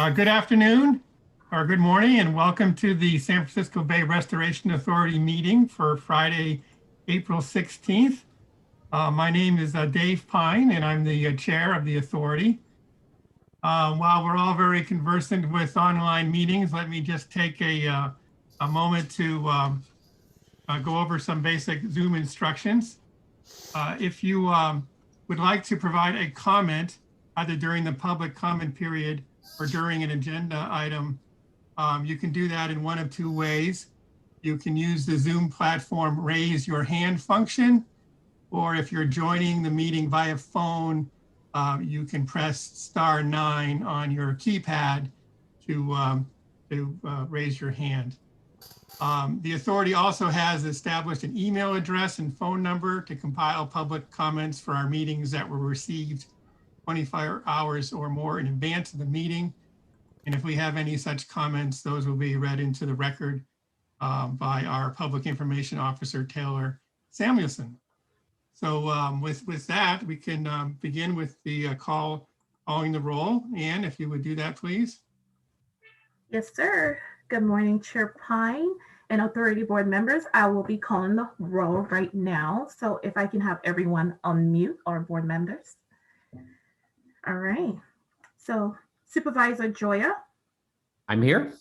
Good afternoon or good morning, and welcome to the San Francisco Bay Restoration Authority meeting for Friday, April 16th. My name is Dave Pine, and I'm the chair of the authority. While we're all very conversant with online meetings, let me just take a moment to go over some basic Zoom instructions. If you would like to provide a comment, either during the public comment period or during an agenda item, you can do that in one of two ways. You can use the Zoom platform raise your hand function, or if you're joining the meeting via phone, you can press *9 on your keypad to raise your hand. The authority also has established an email address and phone number to compile public comments for our meetings that were received 24 hours or more in advance of the meeting. And if we have any such comments, those will be read into the record by our Public Information Officer, Taylor Samuelson. So with that, we can begin with the calling the roll. Anne, if you would do that, please. Yes, sir. Good morning, Chair Pine and Authority Board members. I will be calling the roll right now. So if I can have everyone unmute, our board members. All right. So Supervisor Joya. I'm here.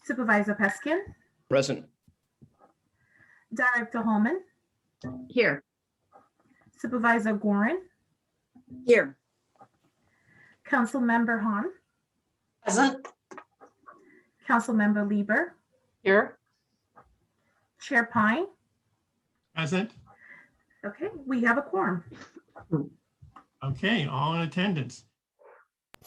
Supervisor Peskin. Present. Director Holman. Here. Supervisor Gorin. Here. Councilmember Hahn. Present. Councilmember Lieber. Here. Chair Pine. Present. Okay, we have a quorum. Okay, all in attendance.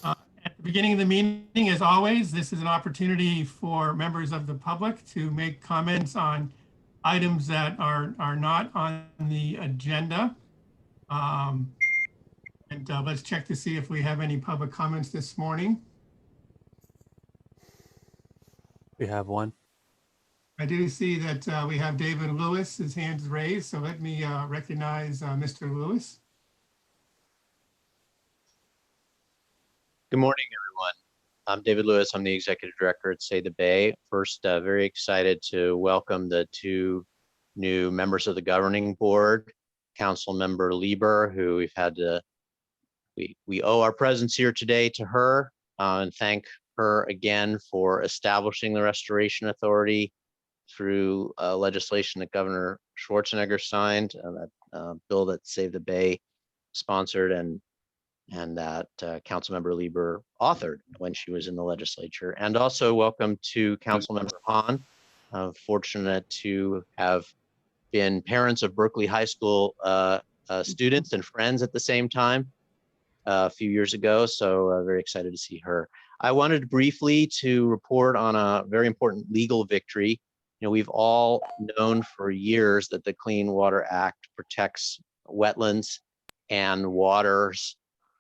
At the beginning of the meeting, as always, this is an opportunity for members of the public to make comments on items that are not on the agenda. Let's check to see if we have any public comments this morning. We have one. I do see that we have David Lewis, his hand is raised, so let me recognize Mr. Lewis. Good morning, everyone. I'm David Lewis. I'm the Executive Director at Say the Bay. First, very excited to welcome the two new members of the Governing Board, Councilmember Lieber, who we've had to, we owe our presence here today to her, and thank her again for establishing the Restoration Authority through legislation that Governor Schwarzenegger signed, that bill that Save the Bay sponsored and that Councilmember Lieber authored when she was in the legislature. And also welcome to Councilmember Hahn. Fortunate to have been parents of Berkeley High School students and friends at the same time a few years ago. So very excited to see her. I wanted briefly to report on a very important legal victory. You know, we've all known for years that the Clean Water Act protects wetlands and waters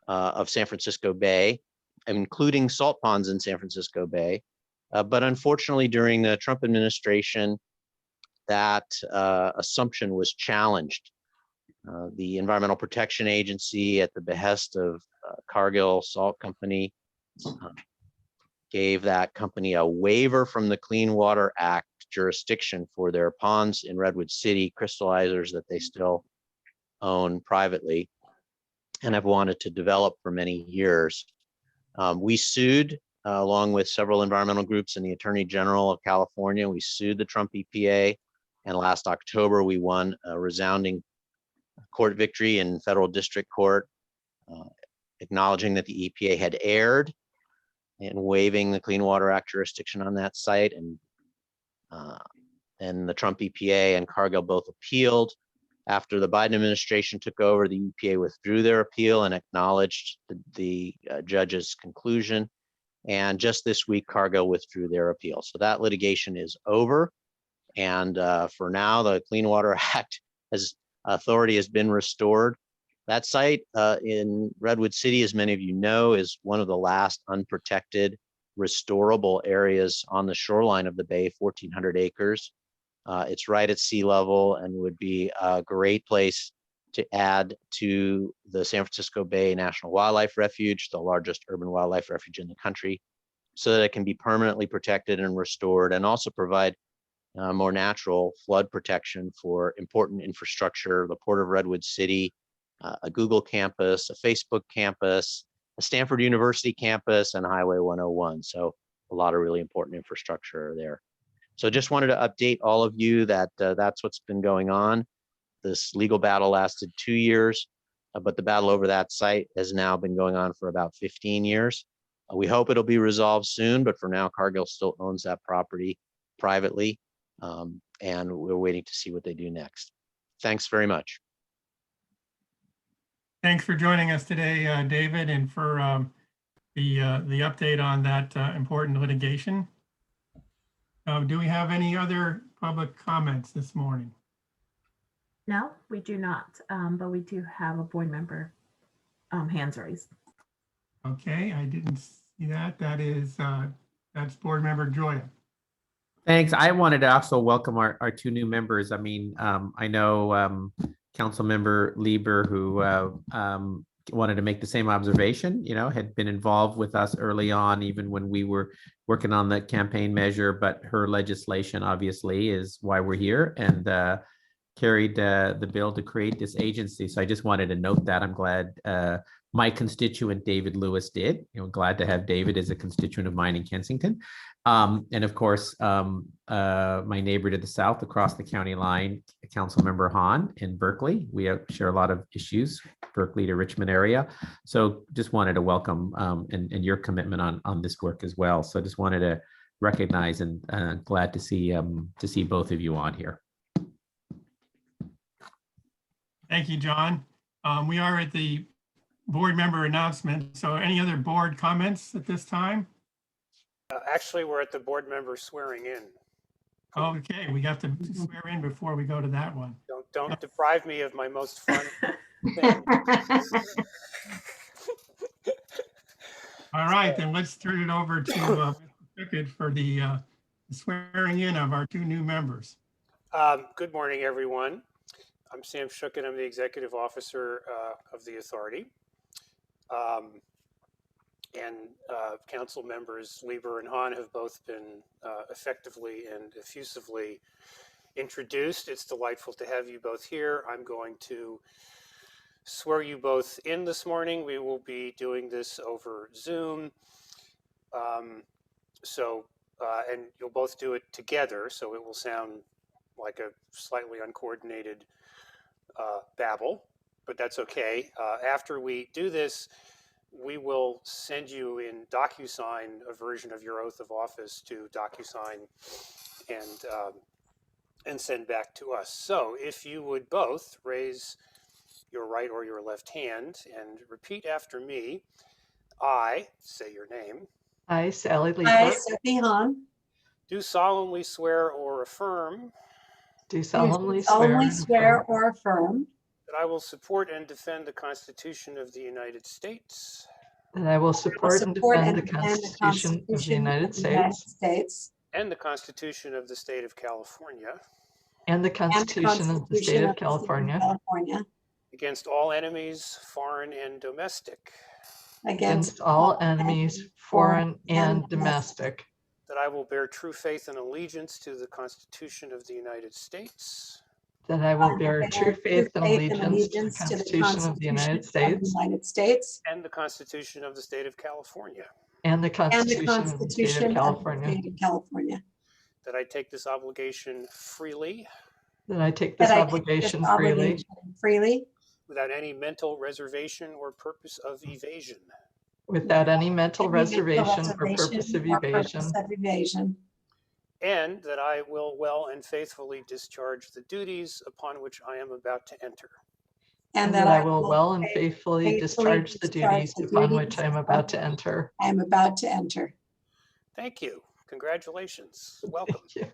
of San Francisco Bay, including salt ponds in San Francisco Bay. But unfortunately, during the Trump administration, that assumption was challenged. The Environmental Protection Agency, at the behest of Cargill Salt Company, gave that company a waiver from the Clean Water Act jurisdiction for their ponds in Redwood City, crystallizers that they still own privately and have wanted to develop for many years. We sued along with several environmental groups and the Attorney General of California. We sued the Trump EPA, and last October we won a resounding court victory in federal district court, acknowledging that the EPA had erred in waiving the Clean Water Act jurisdiction on that site, and the Trump EPA and Cargill both appealed. After the Biden administration took over, the EPA withdrew their appeal and acknowledged the judge's conclusion. And just this week, Cargill withdrew their appeal. So that litigation is over. And for now, the Clean Water Act authority has been restored. That site in Redwood City, as many of you know, is one of the last unprotected restorable areas on the shoreline of the bay, 1,400 acres. It's right at sea level and would be a great place to add to the San Francisco Bay National Wildlife Refuge, the largest urban wildlife refuge in the country, so that it can be permanently protected and restored, and also provide more natural flood protection for important infrastructure, the Port of Redwood City, a Google campus, a Facebook campus, a Stanford University campus, and Highway 101. So a lot of really important infrastructure there. So just wanted to update all of you that that's what's been going on. This legal battle lasted 2 years, but the battle over that site has now been going on for about 15 years. We hope it'll be resolved soon, but for now, Cargill still owns that property privately, and we're waiting to see what they do next. Thanks very much. Thanks for joining us today, David, and for the update on that important litigation. Do we have any other public comments this morning? No, we do not, but we do have a board member hands raised. Okay, I didn't see that. That's board member Joya. Thanks. I wanted to also welcome our two new members. I mean, I know Council Member Lieber, who wanted to make the same observation, had been involved with us early on, even when we were working on the campaign measure, but her legislation obviously is why we're here, and carried the bill to create this agency. So I just wanted to note that. I'm glad my constituent David Lewis did. Glad to have David as a constituent of mine in Kensington. And of course, my neighbor to the south across the county line, Councilmember Hahn in Berkeley. We share a lot of issues, Berkeley to Richmond area. So just wanted to welcome and your commitment on this work as well. So just wanted to recognize and glad to see both of you on here. Thank you, John. We are at the board member announcement. So any other board comments at this time? Actually, we're at the board member swearing in. Okay, we have to swear in before we go to that one. Don't deprive me of my most fun thing. All right, then let's turn it over to Mr. Pickett for the swearing in of our two new members. Good morning, everyone. I'm Sam Shook, and I'm the executive officer of the authority. Council members Lieber and Hahn have both been effectively and effusively introduced. It's delightful to have you both here. I'm going to swear you both in this morning. We will be doing this over Zoom. And you'll both do it together, so it will sound like a slightly uncoordinated babble, but that's okay. After we do this, we will send you in DocuSign a version of your oath of office to DocuSign and send back to us. So if you would both raise your right or your left hand and repeat after me. I, say your name. I, Sally Lieber. I, Sophie Hahn. Do solemnly swear or affirm. Do solemnly swear or affirm. That I will support and defend the Constitution of the United States. That I will support and defend the Constitution of the United States. And the Constitution of the State of California. And the Constitution of the State of California. Against all enemies, foreign and domestic. Against all enemies, foreign and domestic. That I will bear true faith and allegiance to the Constitution of the United States. That I will bear true faith and allegiance to the Constitution of the United States. And the Constitution of the State of California. And the Constitution of the State of California. That I take this obligation freely. That I take this obligation freely. Without any mental reservation or purpose of evasion. Without any mental reservation or purpose of evasion. And that I will well and faithfully discharge the duties upon which I am about to enter. And that I will well and faithfully discharge the duties upon which I am about to enter. Thank you. Congratulations. Welcome. Thank you.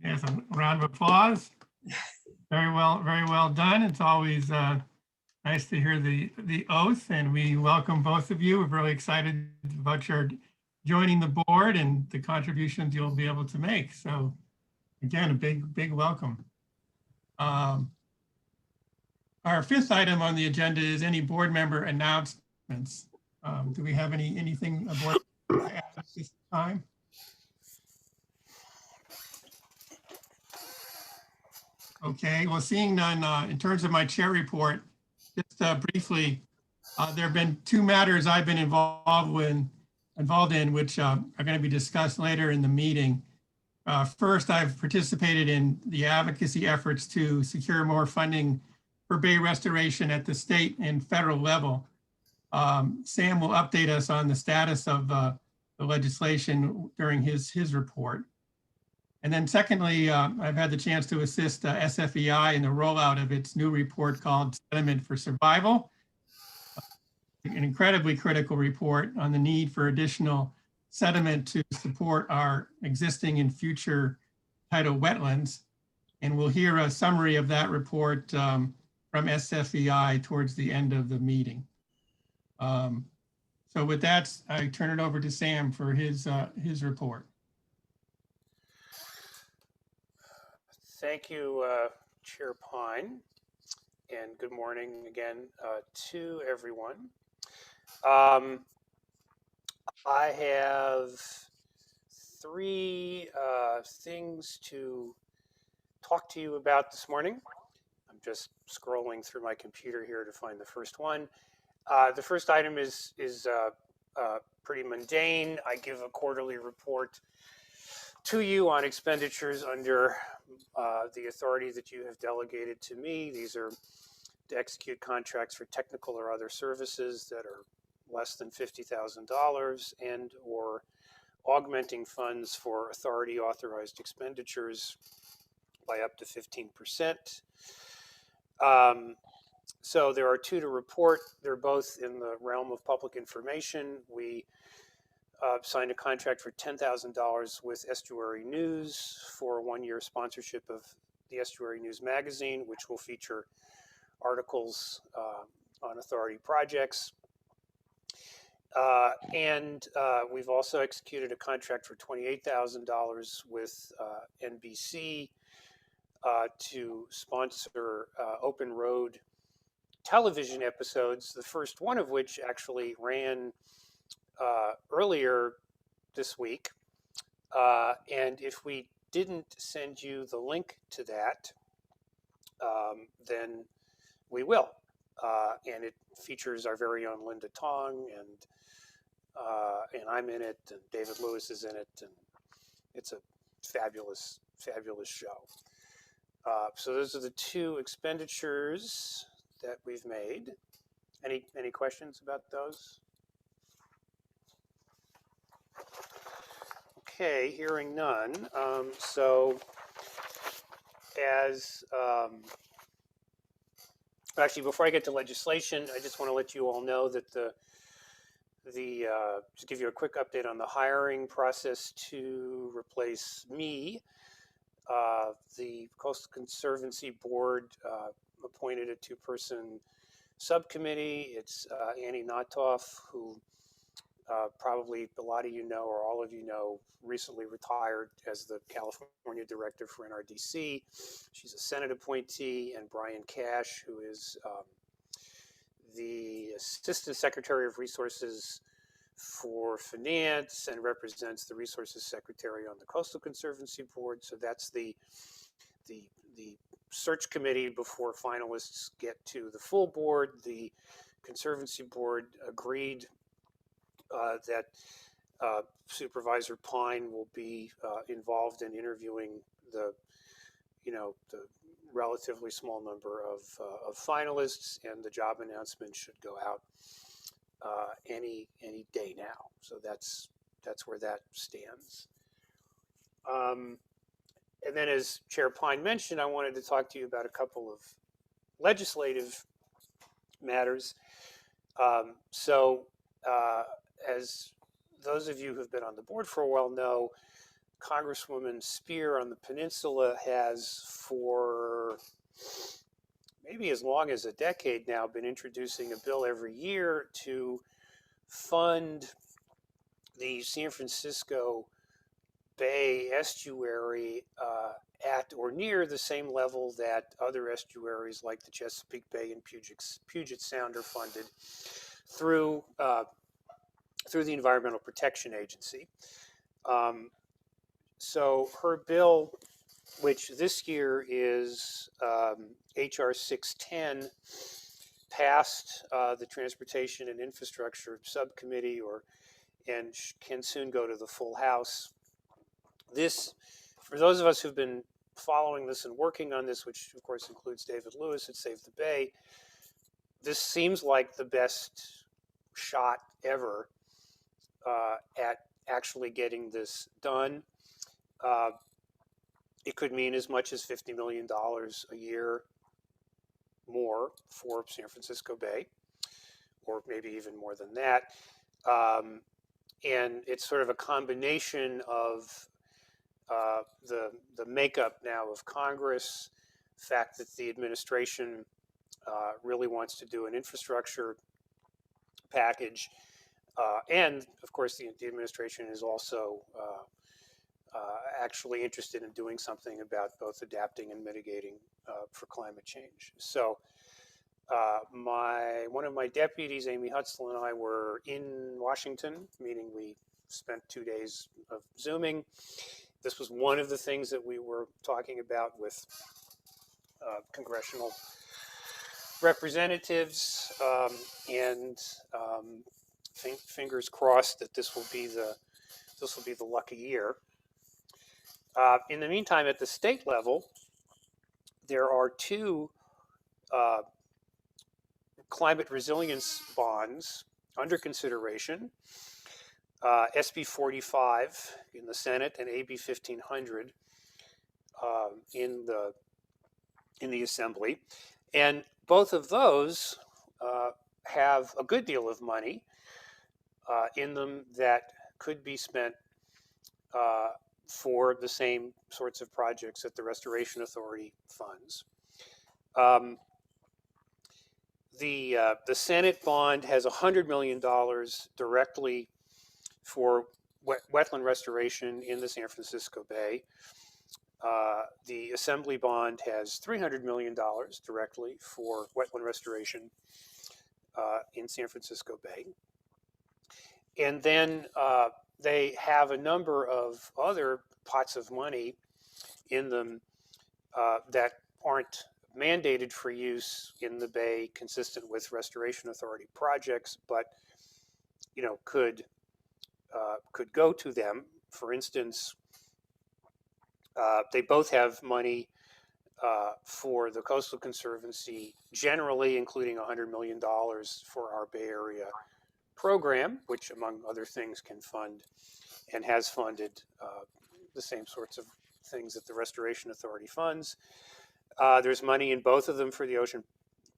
There's a round of applause. Very well done. It's always nice to hear the oath, and we welcome both of you. We're really excited about your joining the board and the contributions you'll be able to make. So again, a big welcome. Our fifth item on the agenda is any board member announcements. Do we have anything aboard at this time? Okay, well, seeing none, in terms of my chair report, just briefly, there have been two matters I've been involved in, which are going to be discussed later in the meeting. First, I've participated in the advocacy efforts to secure more funding for bay restoration at the state and federal level. Sam will update us on the status of the legislation during his report. And then secondly, I've had the chance to assist SFBRA in the rollout of its new report called Sediment for Survival, an incredibly critical report on the need for additional sediment to support our existing and future tidal wetlands. And we'll hear a summary of that report from SFBRA towards the end of the meeting. So with that, I turn it over to Sam for his report. Thank you, Chair Pine, and good morning again to everyone. I have three things to talk to you about this morning. I'm just scrolling through my computer here to find the first one. The first item is pretty mundane. I give a quarterly report to you on expenditures under the authority that you have delegated to me. These are to execute contracts for technical or other services that are less than $50,000 and or augmenting funds for authority authorized expenditures by up to 15%. So there are two to report. They're both in the realm of public information. We signed a contract for $10,000 with Estuary News for a one-year sponsorship of the Estuary News magazine, which will feature articles on authority projects. And we've also executed a contract for $28,000 with NBC to sponsor open road television episodes, the first one of which actually ran earlier this week. And if we didn't send you the link to that, then we will. And it features our very own Linda Tong, and I'm in it, and David Lewis is in it, and it's a fabulous, fabulous show. So those are the two expenditures that we've made. Any questions about those? Okay, hearing none. So as actually, before I get to legislation, I just want to let you all know that just give you a quick update on the hiring process to replace me. The Coastal Conservancy Board appointed a two-person subcommittee. It's Annie Notoff, who probably a lot of you know, or all of you know, recently retired as the California director for NRDC. She's a Senate appointee, and Brian Cash, who is the Assistant Secretary of Resources for Finance and represents the Resources Secretary on the Coastal Conservancy Board. So that's the search committee before finalists get to the full board. The Conservancy Board agreed that Supervisor Pine will be involved in interviewing the relatively small number of finalists, and the job announcement should go out any day now. So that's where that stands. And then, as Chair Pine mentioned, I wanted to talk to you about a couple of legislative matters. As those of you who've been on the board for a while know, Congresswoman Spear on the peninsula has, for maybe as long as a decade now, been introducing a bill every year to fund the San Francisco Bay estuary at or near the same level that other estuaries like the Chesapeake Bay and Puget Sound are funded through the Environmental Protection Agency. So her bill, which this year is HR 610, passed the Transportation and Infrastructure Subcommittee, and can soon go to the full House. This, for those of us who've been following this and working on this, which of course includes David Lewis at Save the Bay, this seems like the best shot ever at actually getting this done. It could mean as much as $50 million a year more for San Francisco Bay, or maybe even more than that. And it's sort of a combination of the makeup now of Congress, the fact that the administration really wants to do an infrastructure package, and of course the administration is also actually interested in doing something about both adapting and mitigating for climate change. So one of my deputies, Amy Hutzel, and I were in Washington, meaning we spent 2 days of Zooming. This was one of the things that we were talking about with congressional representatives, and fingers crossed that this will be the lucky year. In the meantime, at the state level, there are two climate resilience bonds under consideration, SB 45 in the Senate and AB 1500 in the Assembly. And both of those have a good deal of money in them that could be spent for the same sorts of projects that the Restoration Authority funds. The Senate bond has $100 million directly for wetland restoration in the San Francisco Bay. The Assembly bond has $300 million directly for wetland restoration in San Francisco Bay. And then they have a number of other pots of money in them that aren't mandated for use in the Bay, consistent with Restoration Authority projects, but could go to them. For instance, they both have money for the Coastal Conservancy generally, including $100 million for our Bay Area program, which among other things can fund and has funded the same sorts of things that the Restoration Authority funds. There's money in both of them for the Ocean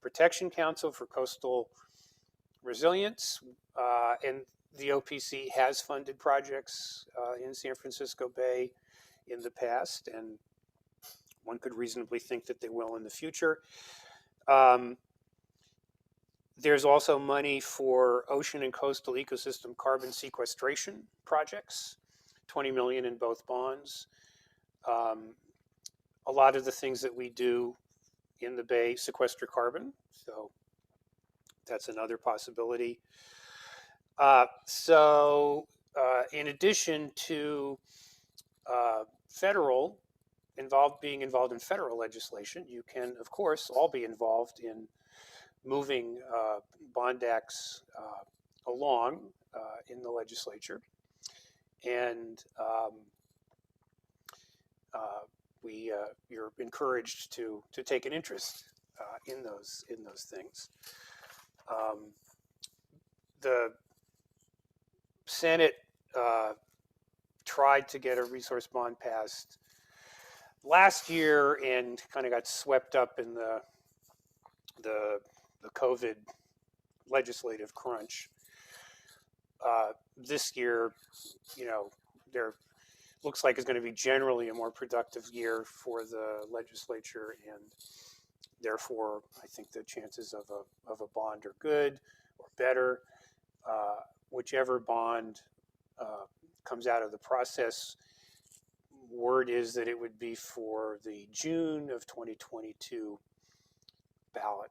Protection Council for coastal resilience, and the OPC has funded projects in San Francisco Bay in the past, and one could reasonably think that they will in the future. There's also money for ocean and coastal ecosystem carbon sequestration projects, $20 million in both bonds. A lot of the things that we do in the Bay sequester carbon, so that's another possibility. In addition to being involved in federal legislation, you can, of course, all be involved in moving bond acts along in the legislature, and you're encouraged to take an interest in those things. The Senate tried to get a resource bond passed last year and kind of got swept up in the COVID legislative crunch. This year, there looks like it's going to be generally a more productive year for the legislature, and therefore I think the chances of a bond are good or better. Whichever bond comes out of the process Word is that it would be for the June of 2022 ballot.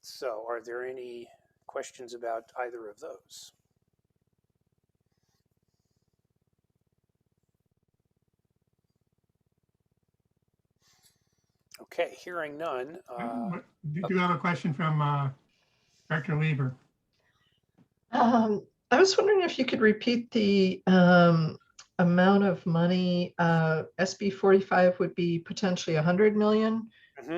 So are there any questions about either of those? Okay, hearing none. Do you have a question from Director Lieber? I was wondering if you could repeat the amount of money. SB 45 would be potentially 100 million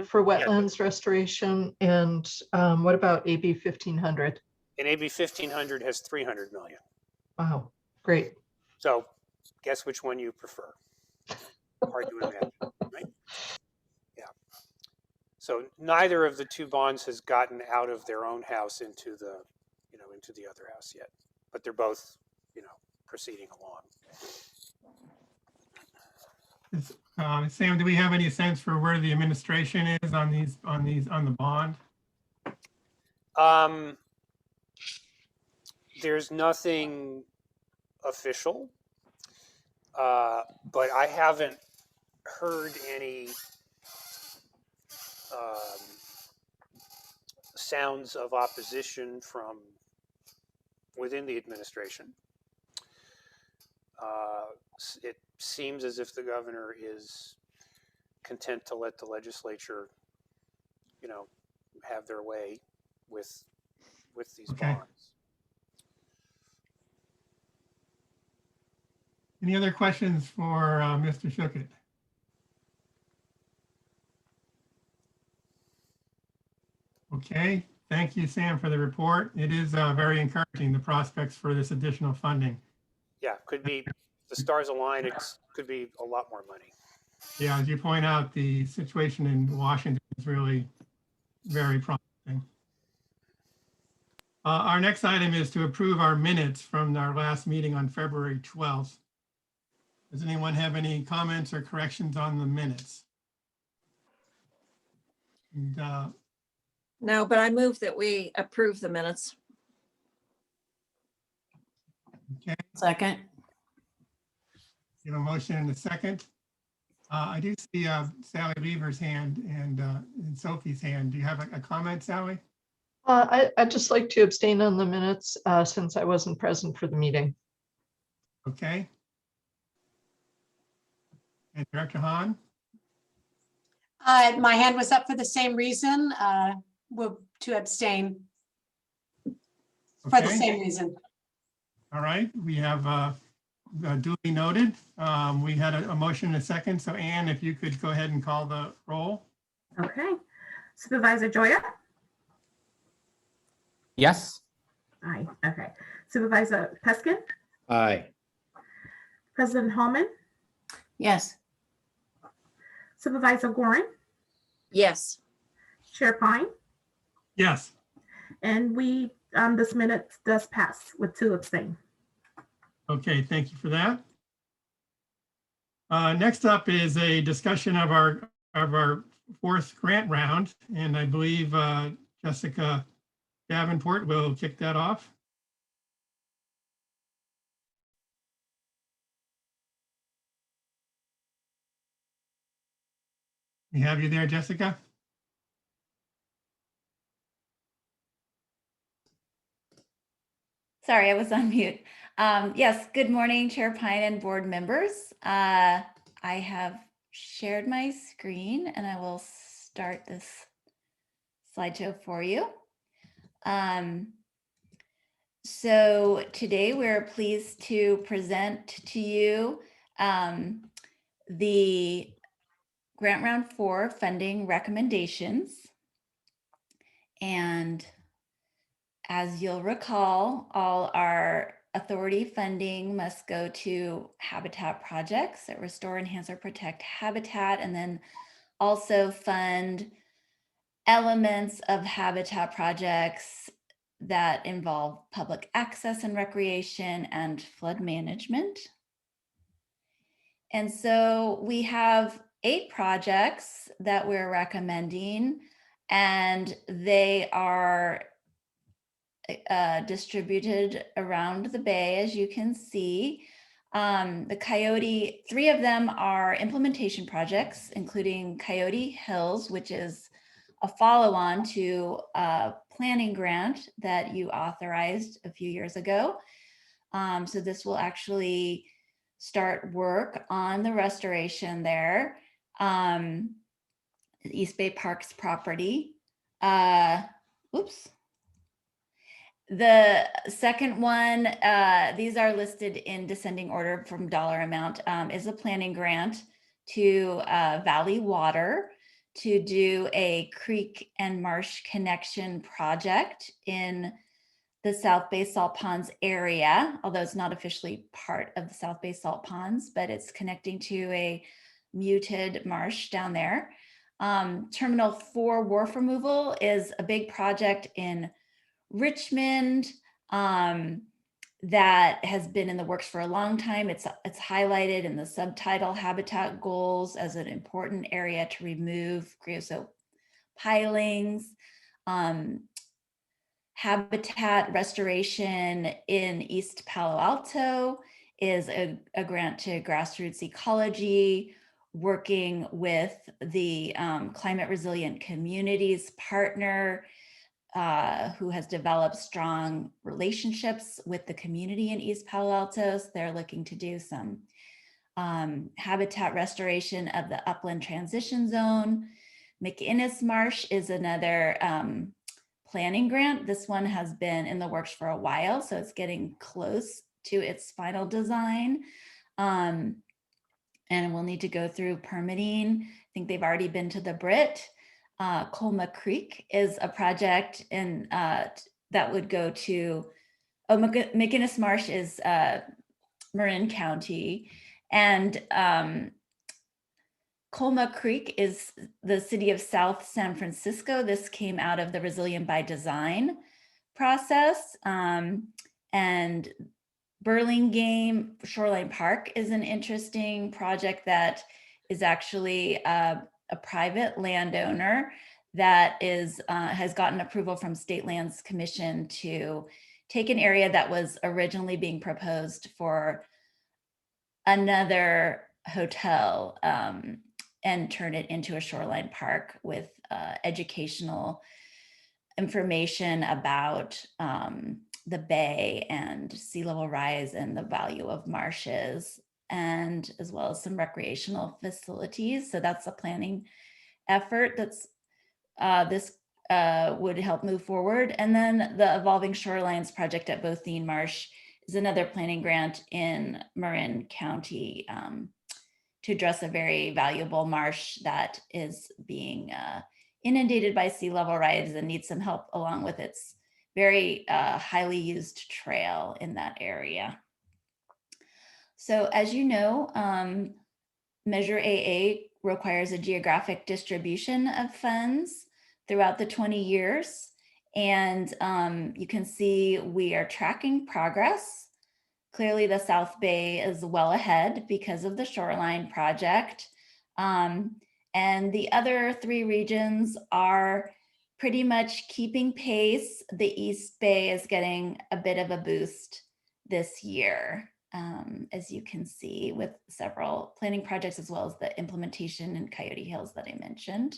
for wetlands restoration. And what about AB 1500? And AB 1500 has 300 million. Wow, great. So guess which one you prefer. Hard to imagine, right? Yeah. So neither of the two bonds has gotten out of their own house into the, into the other house yet, but they're both, proceeding along. Sam, do we have any sense for where the administration is on the bond? There's nothing official, but I haven't heard any sounds of opposition from within the administration. It seems as if the governor is content to let the legislature, have their way with these bonds. Any other questions for Mr. Schuckett? Okay, thank you, Sam, for the report. It is very encouraging, the prospects for this additional funding. Yeah, could be, the stars align, it could be a lot more money. Yeah, as you point out, the situation in Washington is really very promising. Our next item is to approve our minutes from our last meeting on February 12th. Does anyone have any comments or corrections on the minutes? And, no, but I move that we approve the minutes. okay, Second. you have a motion and a second. I do see Sally Lever's hand and Sophie's hand. Do you have a comment, Sally? I'd just like to abstain on the minutes since I wasn't present for the meeting. Okay. And Director Hahn? My hand was up for the same reason, to abstain for the Okay. same reason. All right, we have duly noted. We had a motion and a second. So Ann, if you could go ahead and call the roll. Okay. Supervisor Joya? Yes. Aye. Okay. Supervisor Peskin? Aye. President Hallman? Yes. Supervisor Gorin? Yes. Chair Pine? Yes. And this minute does pass with 2 abstain. Okay, thank you for that. Next up is a discussion of our 4th grant round, and I believe Jessica Davenport will kick that off. We have you there, Jessica? Sorry, I was on mute. Yes, good morning, Chair Pine and board members. I have shared my screen and I will start this slideshow for you. So today we're pleased to present to you the Grant Round 4 funding recommendations. And as you'll recall, all our authority funding must go to habitat projects that restore, enhance, or protect habitat, and then also fund elements of habitat projects that involve public access and recreation and flood management. And so we have 8 projects that we're recommending, and they are distributed around the Bay, as you can see. The Coyote, 3 of them are implementation projects, including Coyote Hills, which is a follow-on to a planning grant that you authorized a few years ago. So this will actually start work on the restoration there. East Bay Parks property. Oops. The second one, these are listed in descending order from dollar amount, is a planning grant to Valley Water to do a creek and marsh connection project in the South Bay Salt Ponds area, although it's not officially part of the South Bay Salt Ponds, but it's connecting to a muted marsh down there. Terminal 4 wharf removal is a big project in Richmond that has been in the works for a long time. It's highlighted in the subtitle habitat goals as an important area to remove creosote pilings. Habitat restoration in East Palo Alto is a grant to grassroots ecology, working with the Climate Resilient Communities partner who has developed strong relationships with the community in East Palo Alto. So they're looking to do some habitat restoration of the upland transition zone. McInnes Marsh is another planning grant. This one has been in the works for a while, so it's getting close to its final design. And we'll need to go through permitting. I think they've already been to the Brit. Colma Creek is a project and that would go to, McInnes Marsh is Marin County, and Colma Creek is the city of South San Francisco. This came out of the Resilient by Design process. And Burlingame Shoreline Park is an interesting project that is actually a private landowner that is has gotten approval from State Lands Commission to take an area that was originally being proposed for another hotel and turn it into a shoreline park with educational information about the bay and sea level rise and the value of marshes, and as well as some recreational facilities. So that's a planning effort that's this would help move forward. And then the Evolving Shorelines project at Bothene Marsh is another planning grant in Marin County to address a very valuable marsh that is being inundated by sea level rise and needs some help along with its very highly used trail in that area. So as you know, Measure AA requires a geographic distribution of funds throughout the 20 years. And you can see we are tracking progress. Clearly the South Bay is well ahead because of the shoreline project. And the other 3 regions are pretty much keeping pace. The East Bay is getting a bit of a boost this year, as you can see, with several planning projects as well as the implementation in Coyote Hills that I mentioned.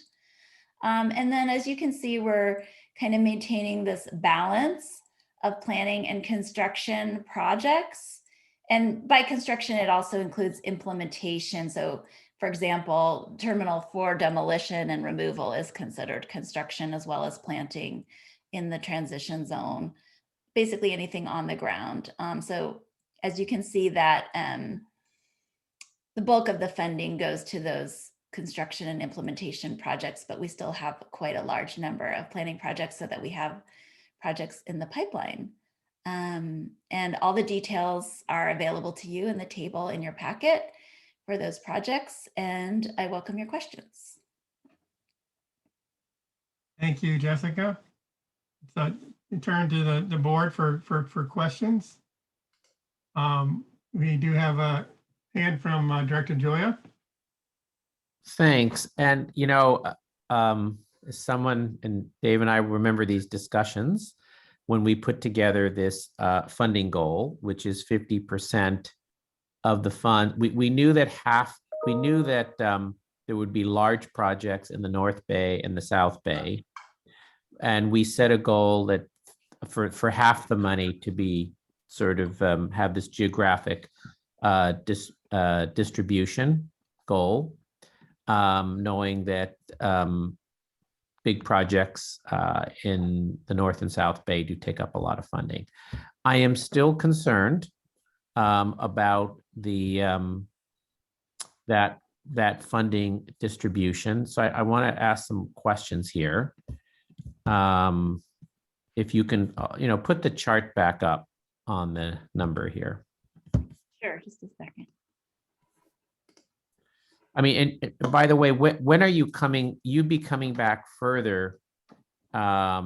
And then as you can see, we're kind of maintaining this balance of planning and construction projects. And by construction, it also includes implementation. So for example, Terminal 4 demolition and removal is considered construction, as well as planting in the transition zone, basically anything on the ground. So as you can see that the bulk of the funding goes to those construction and implementation projects, but we still have quite a large number of planning projects so that we have projects in the pipeline. And all the details are available to you in the table in your packet for those projects, and I welcome your questions. Thank you, Jessica. So turn to the board for questions. We do have a hand from Director Joya. Thanks. And, you know, someone, and Dave and I remember these discussions when we put together this funding goal, which is 50% the fund. We knew that there would be large projects in the North Bay and the South Bay. And we set a goal that for half the money to be sort of have this geographic distribution goal, knowing that big projects in the North and South Bay do take up a lot of funding. I am still concerned about the that funding distribution. So I want to ask some questions here. If you can, put the chart back up on the number here. Sure, just a second. I mean, and by the way, when are you coming? You be coming back further? I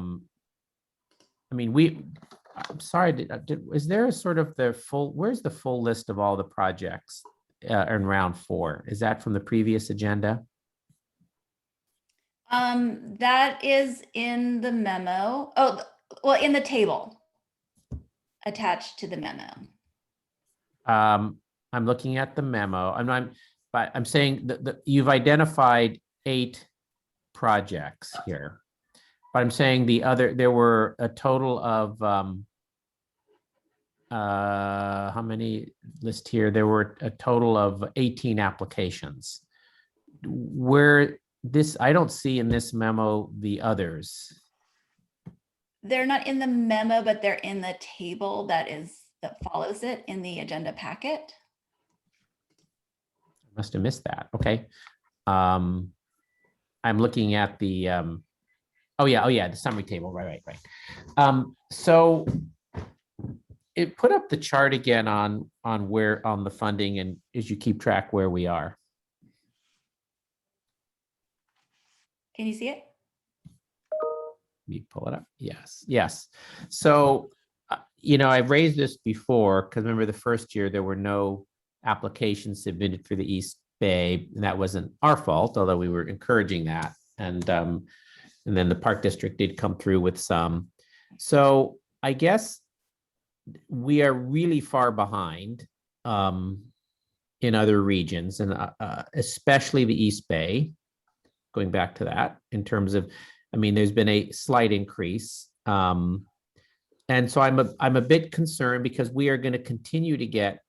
mean, I'm sorry. Is there a sort of the full? Where's the full list of all the projects in round 4? Is that from the previous agenda? That is in the memo. Oh, well, in the table attached to the memo. I'm looking at the memo. I'm saying that you've identified 8 projects here, but I'm saying there were a total of how many list here? There were a total of 18 applications. I don't see in this memo the others. They're not in the memo, but they're in the table that follows it in the agenda packet. Must have missed that. Okay. I'm looking at the the summary table. Right. So it put up the chart again on the funding, and as you keep track where we are. Can you see it? Let me pull it up. Yes. So, I've raised this before because remember the first year there were no applications submitted for the East Bay, and that wasn't our fault, although we were encouraging that. And then the Park District did come through with some. So I guess we are really far behind in other regions, and especially the East Bay. Going back to that, in terms of, there's been a slight increase. And so I'm a bit concerned because we are going to continue to get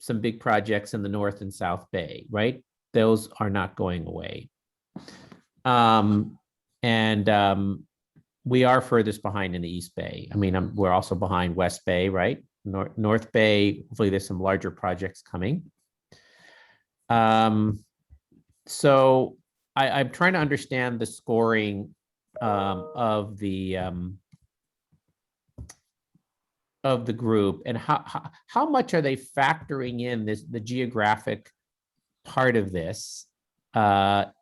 some big projects in the North and South Bay, right? Those are not going away. We are furthest behind in the East Bay. We're also behind West Bay, right? North Bay, hopefully there's some larger projects coming. So I'm trying to understand the scoring of the group, and how much are they factoring in the geographic part of this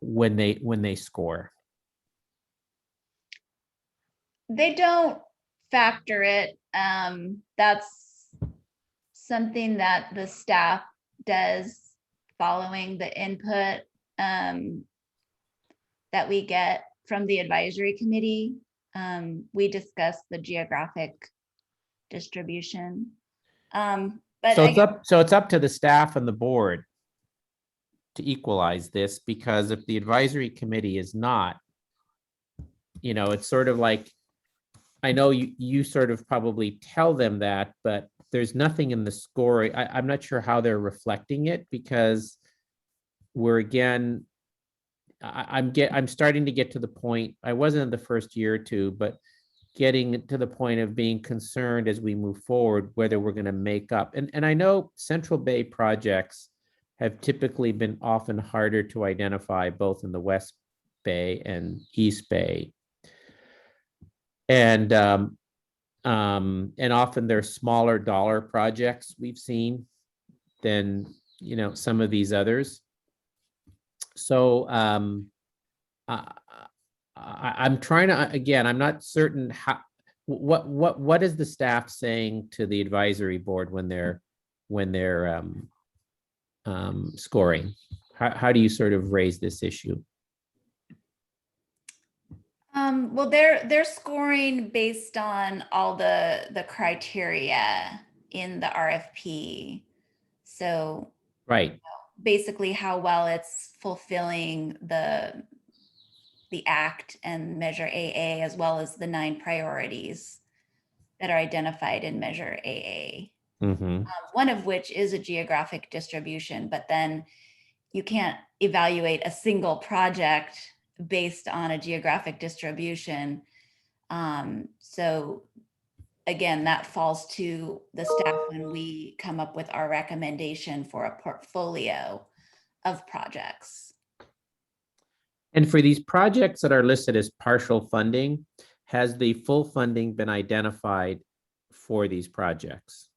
when they score? They don't factor it. That's something that the staff does following the input that we get from the advisory committee. We discuss the geographic distribution. So it's up to the staff and the board to equalize this, because if the advisory committee is not, it's sort of like, I know you sort of probably tell them that, but there's nothing in the scoring. I'm not sure how they're reflecting it, because I'm starting to get to the point. I wasn't in the first year or two, but getting to the point of being concerned as we move forward, whether we're going to make up. And I know Central Bay projects have typically been often harder to identify, both in the West Bay and East Bay. And often they're smaller dollar projects we've seen than, some of these others. So I'm trying to, again, I'm not certain what is the staff saying to the advisory board when they're scoring? How do you sort of raise this issue? Well, they're scoring based on all the criteria in the RFP. So Right. basically how well it's fulfilling the act and Measure AA, as well as the 9 priorities that are identified in Measure AA. Mm-hmm. One of which is a geographic distribution, but then you can't evaluate a single project based on a geographic distribution. So again, that falls to the staff when we come up with our recommendation for a portfolio of projects. And for these projects that are listed as partial funding, has the full funding been identified for these projects?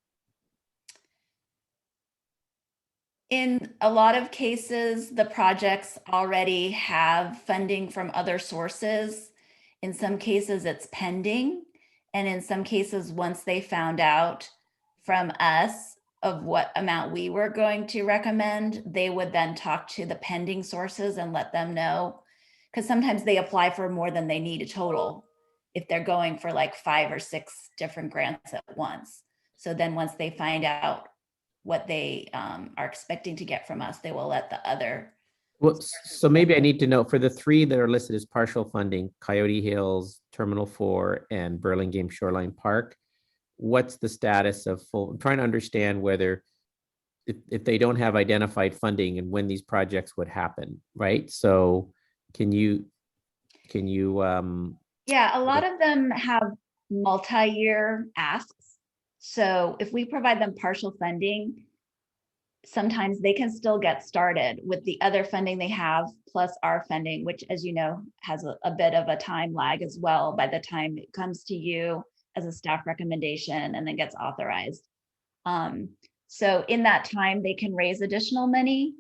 In a lot of cases, the projects already have funding from other sources. In some cases, it's pending. And in some cases, once they found out from us of what amount we were going to recommend, they would then talk to the pending sources and let them know. Because sometimes they apply for more than they need a total if they're going for like 5 or 6 different grants at once. So then once they find out what they are expecting to get from us, they will let the other. Well, so maybe I need to know for the 3 that are listed as partial funding, Coyote Hills, Terminal 4, and Burlingame Shoreline Park, what's the status of full? I'm trying to understand whether if they don't have identified funding and when these projects would happen, right? So can you Yeah, a lot of them have multi-year asks. So if we provide them partial funding, sometimes they can still get started with the other funding they have plus our funding, which, as you know, has a bit of a time lag as well by the time it comes to you as a staff recommendation and then gets authorized. So in that time, they can raise additional money,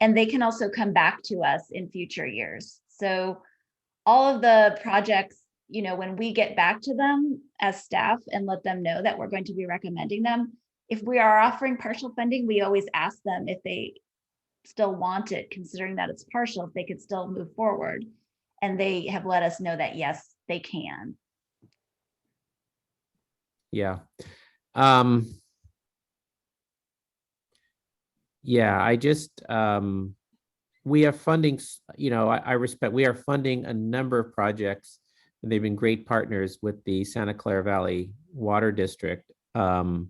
and they can also come back to us in future years. So all of the projects, you know, when we get back to them as staff and let them know that we're going to be recommending them, if we are offering partial funding, we always ask them if they still want it, considering that it's partial, if they could still move forward. And they have let us know that, yes, they can. Yeah. Yeah, I just, we have funding, you know, I respect, we are funding a number of projects, and they've been great partners with the Santa Clara Valley Water District. And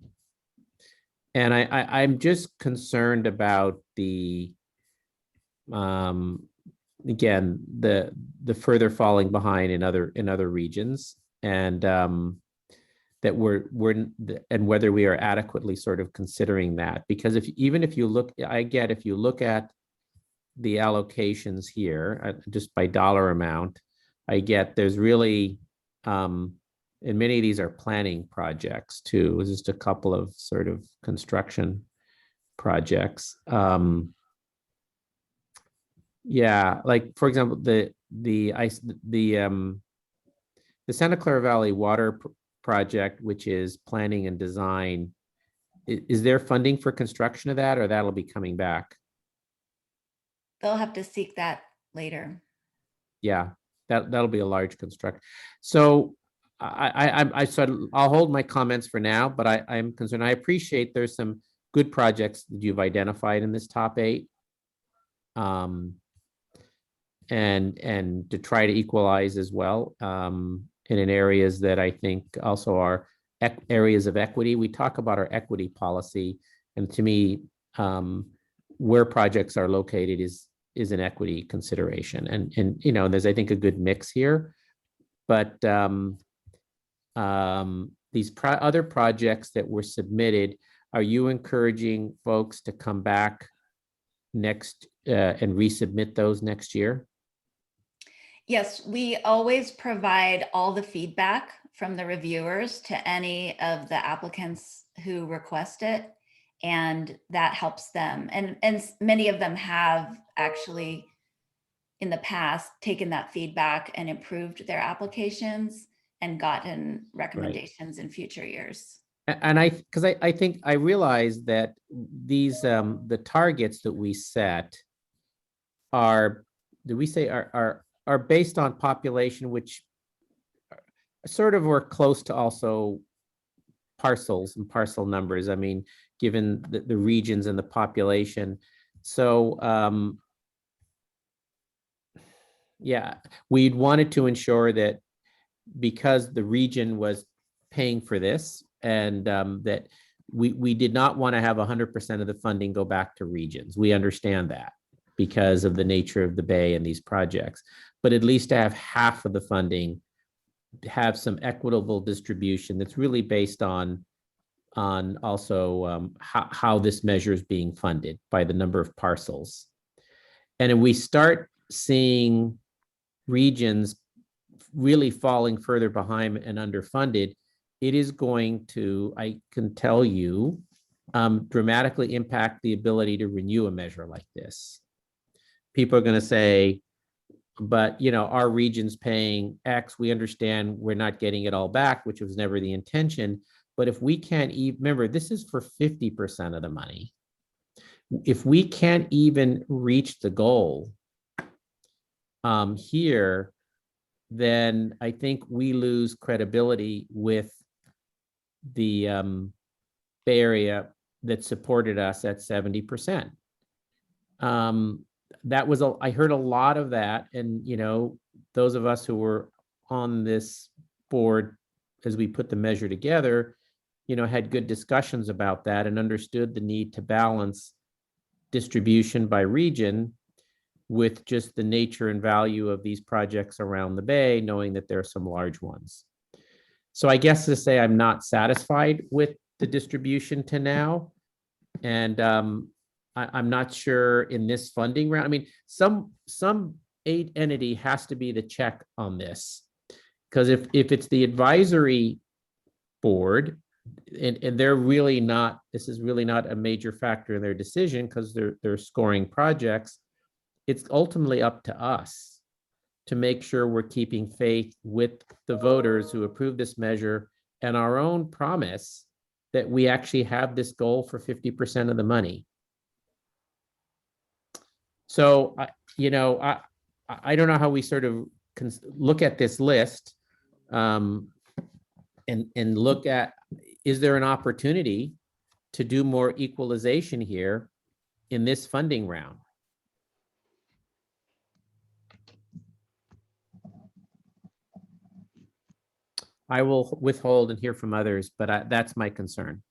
I'm just concerned about the, again, the further falling behind in other regions, and that and whether we are adequately sort of considering that, because even if you look, if you look at the allocations here, just by dollar amount, I get there's really, and many of these are planning projects too, just a couple of sort of construction projects. Yeah, like for example, the Santa Clara Valley Water Project, which is planning and design, is there funding for construction of that, or that'll be coming back? They'll have to seek that later. Yeah, that'll be a large construct. So I said I'll hold my comments for now, but I'm concerned. I appreciate there's some good projects that you've identified in this top 8. And to try to equalize as well, and in areas that I think also are areas of equity. We talk about our equity policy, and to me, where projects are located is an equity consideration. And you know, there's, I think, a good mix here. But these other projects that were submitted, are you encouraging folks to come back next and resubmit those next year? Yes, we always provide all the feedback from the reviewers to any of the applicants who request it, and that helps them. And many of them have actually in the past taken that feedback and improved their applications and gotten recommendations in future years. And because I think I realize that these the targets that we set are, do we say are based on population, which sort of were close to also parcels and parcel numbers. I mean, given the regions and the population. So yeah, we'd wanted to ensure that because the region was paying for this and that we did not want to have 100% of the funding go back to regions. We understand that because of the nature of the Bay and these projects, but at least to have half of the funding have some equitable distribution that's really based on also how this measure is being funded by the number of parcels. And if we start seeing regions really falling further behind and underfunded, it is going to, I can tell you, dramatically impact the ability to renew a measure like this. People are going to say, but our region's paying X, we understand we're not getting it all back, which was never the intention. But if we can't even, remember, this is for 50% of the money. If we can't even reach the goal here, then I think we lose credibility with the Bay Area that supported us at 70%. That was I heard a lot of that, and those of us who were on this board as we put the measure together, had good discussions about that and understood the need to balance distribution by region with just the nature and value of these projects around the Bay, knowing that there are some large ones. So I guess to say I'm not satisfied with the distribution to now. And I'm not sure in this funding round. I mean, some aid entity has to be the check on this. Because if it's the advisory board, and they're really not, this is really not a major factor in their decision because they're scoring projects, it's ultimately up to us to make sure we're keeping faith with the voters who approve this measure and our own promise that we actually have this goal for 50% of the money. So, I don't know how we sort of look at this list and look at, is there an opportunity to do more equalization here in this funding round? I will withhold and hear from others, but that's my concern.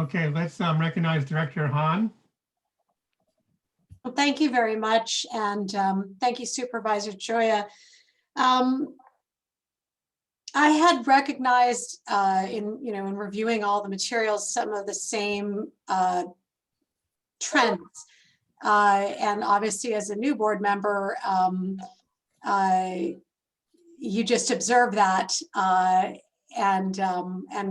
Okay, let's recognize Director Hahn. Well, thank you very much. And thank you, Supervisor Choya. I had recognized in reviewing all the materials, some of the same trends. And obviously as a new board member, you just observe that and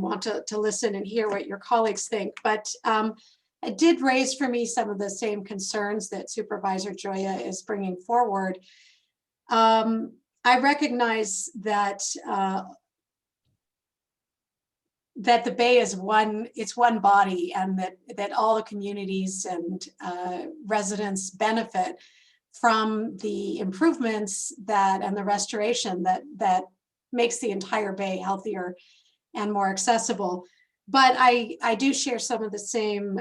want to listen and hear what your colleagues think. But it did raise for me some of the same concerns that Supervisor Choya is bringing forward. I recognize that that the Bay is it's one body, and that all the communities and residents benefit from the improvements and the restoration that makes the entire Bay healthier and more accessible. But I do share some of the same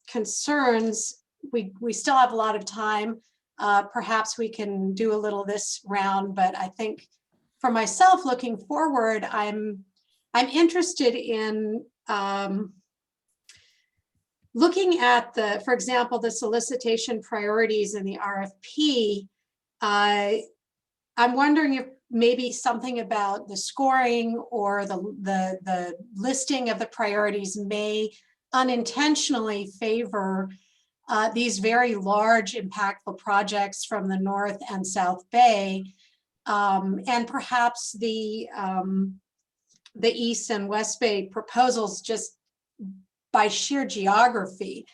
concerns. We still have a lot of time. Perhaps we can do a little this round, but I think for myself, looking forward, I'm interested in looking at for example, the solicitation priorities in the RFP. I'm wondering if maybe something about the scoring or the listing of the priorities may unintentionally favor these very large, impactful projects from the North and South Bay, and perhaps the East and West Bay proposals, just by sheer geography,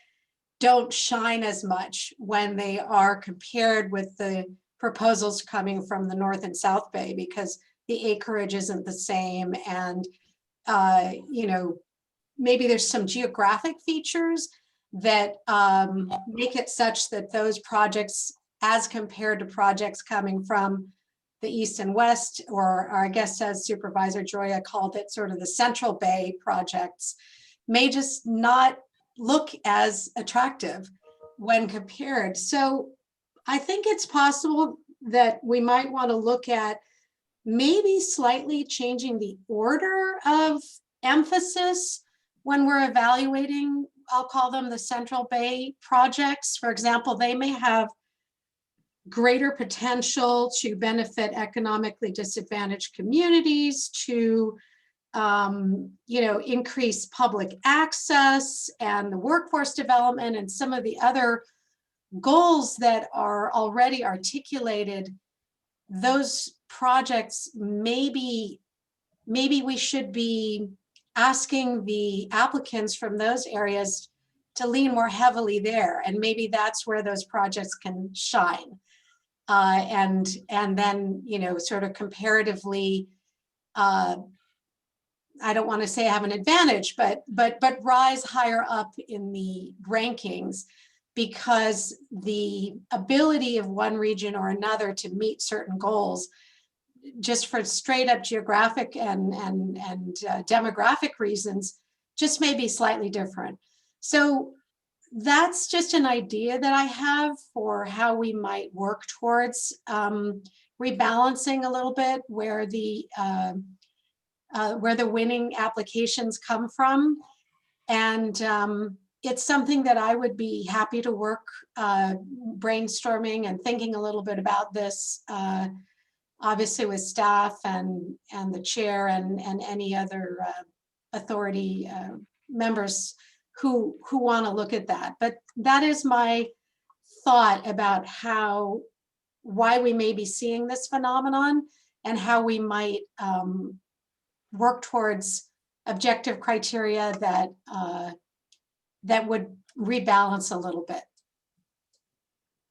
don't shine as much when they are compared with the proposals coming from the North and South Bay, because the acreage isn't the same. And, maybe there's some geographic features that make it such that those projects, as compared to projects coming from the East and West, or I guess as Supervisor Joya called it, sort of the Central Bay projects, may just not look as attractive when compared. So I think it's possible that we might want to look at maybe slightly changing the order of emphasis when we're evaluating, I'll call them the Central Bay projects. For example, they may have greater potential to benefit economically disadvantaged communities, to increase public access and the workforce development and some of the other goals that are already articulated. Those projects, maybe we should be asking the applicants from those areas to lean more heavily there, and maybe that's where those projects can shine. And then, sort of comparatively, I don't want to say have an advantage, but rise higher up in the rankings, because the ability of one region or another to meet certain goals, just for straight up geographic and demographic reasons, just may be slightly different. So that's just an idea that I have for how we might work towards rebalancing a little bit where the winning applications come from. And it's something that I would be happy to work brainstorming and thinking a little bit about this, obviously with staff and the chair and any other authority members who want to look at that. But that is my thought about why we may be seeing this phenomenon and how we might work towards objective criteria that would rebalance a little bit.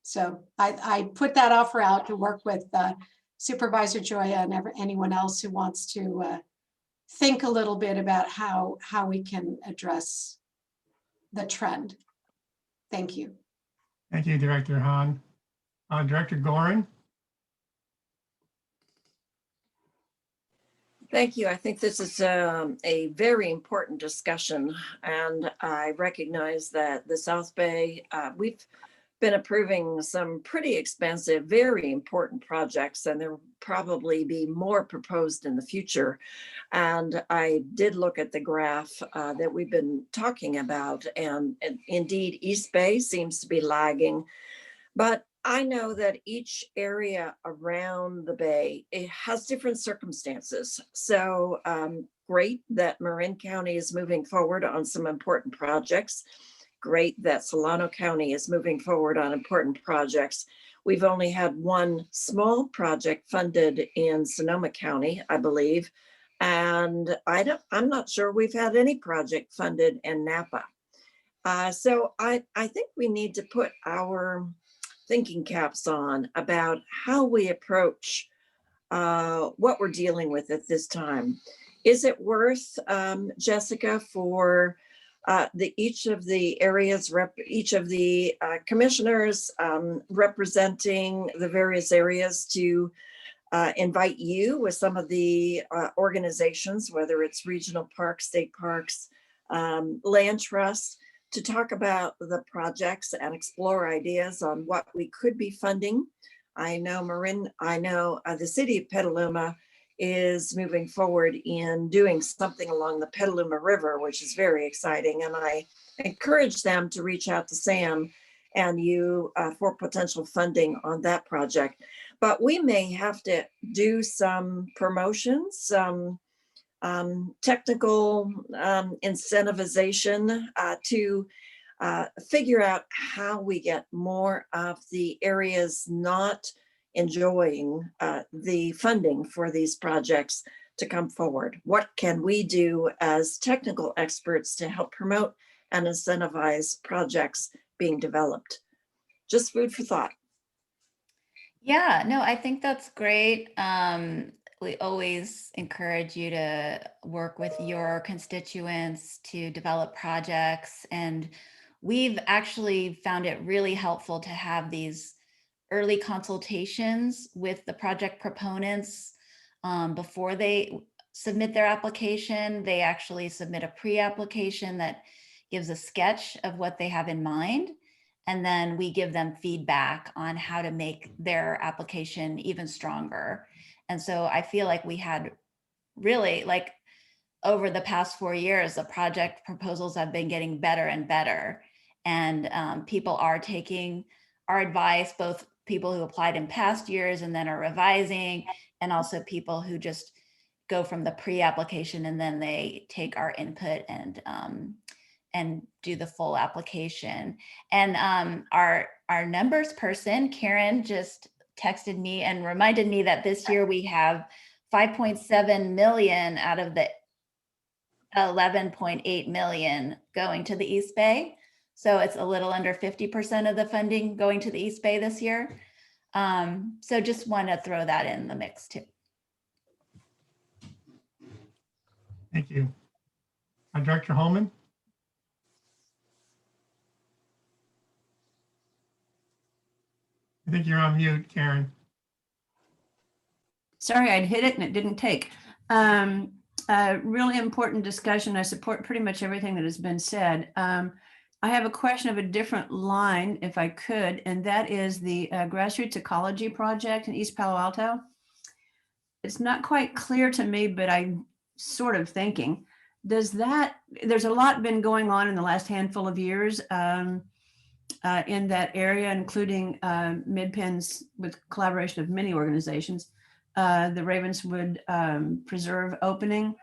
So I put that offer out to work with Supervisor Joya and anyone else who wants to think a little bit about how we can address the trend. Thank you. Thank you, Director Hahn. Director Gorin? Thank you. I think this is a very important discussion, and I recognize that the South Bay, we've been approving some pretty expensive, very important projects, and there will probably be more proposed in the future. And I did look at the graph that we've been talking about, and indeed East Bay seems to be lagging, but I know that each area around the Bay, it has different circumstances. So great that Marin County is moving forward on some important projects. Great that Solano County is moving forward on important projects. We've only had one small project funded in Sonoma County, I believe. And I'm not sure we've had any project funded in Napa. So I think we need to put our thinking caps on about how we approach what we're dealing with at this time. Is it worth, Jessica, for each of the areas, each of the commissioners representing the various areas to invite you with some of the organizations, whether it's regional parks, state parks, land trusts, to talk about the projects and explore ideas on what we could be funding. I know the city of Petaluma is moving forward in doing something along the Petaluma River, which is very exciting. And I encourage them to reach out to Sam and you for potential funding on that project. But we may have to do some promotions, some technical incentivization to figure out how we get more of the areas not enjoying the funding for these projects to come forward. What can we do as technical experts to help promote and incentivize projects being developed? Just food for thought. Yeah, no, I think that's great. We always encourage you to work with your constituents to develop projects. And we've actually found it really helpful to have these early consultations with the project proponents before they submit their application. They actually submit a pre-application that gives a sketch of what they have in mind. And then we give them feedback on how to make their application even stronger. And so I feel like we had really, like, over the past 4 years, the project proposals have been getting better and better. And people are taking our advice, both people who applied in past years and then are revising, and also people who just go from the pre-application and then they take our input and do the full application. And our numbers person, Karen, just texted me and reminded me that this year we have 5.7 million out of the 11.8 million going to the East Bay. So it's a little under 50% of the funding going to the East Bay this year. So just want to throw that in the mix too. Thank you. Director Holman? I think you're on mute, Karen. Sorry, I'd hit it and it didn't take. Really important discussion. I support pretty much everything that has been said. I have a question of a different line, if I could, and that is the Grassroots Ecology Project in East Palo Alto. It's not quite clear to me, but I'm sort of thinking, there's a lot been going on in the last handful of years in that area, including Mid-Penn's, with collaboration of many organizations, the Ravenswood Preserve opening,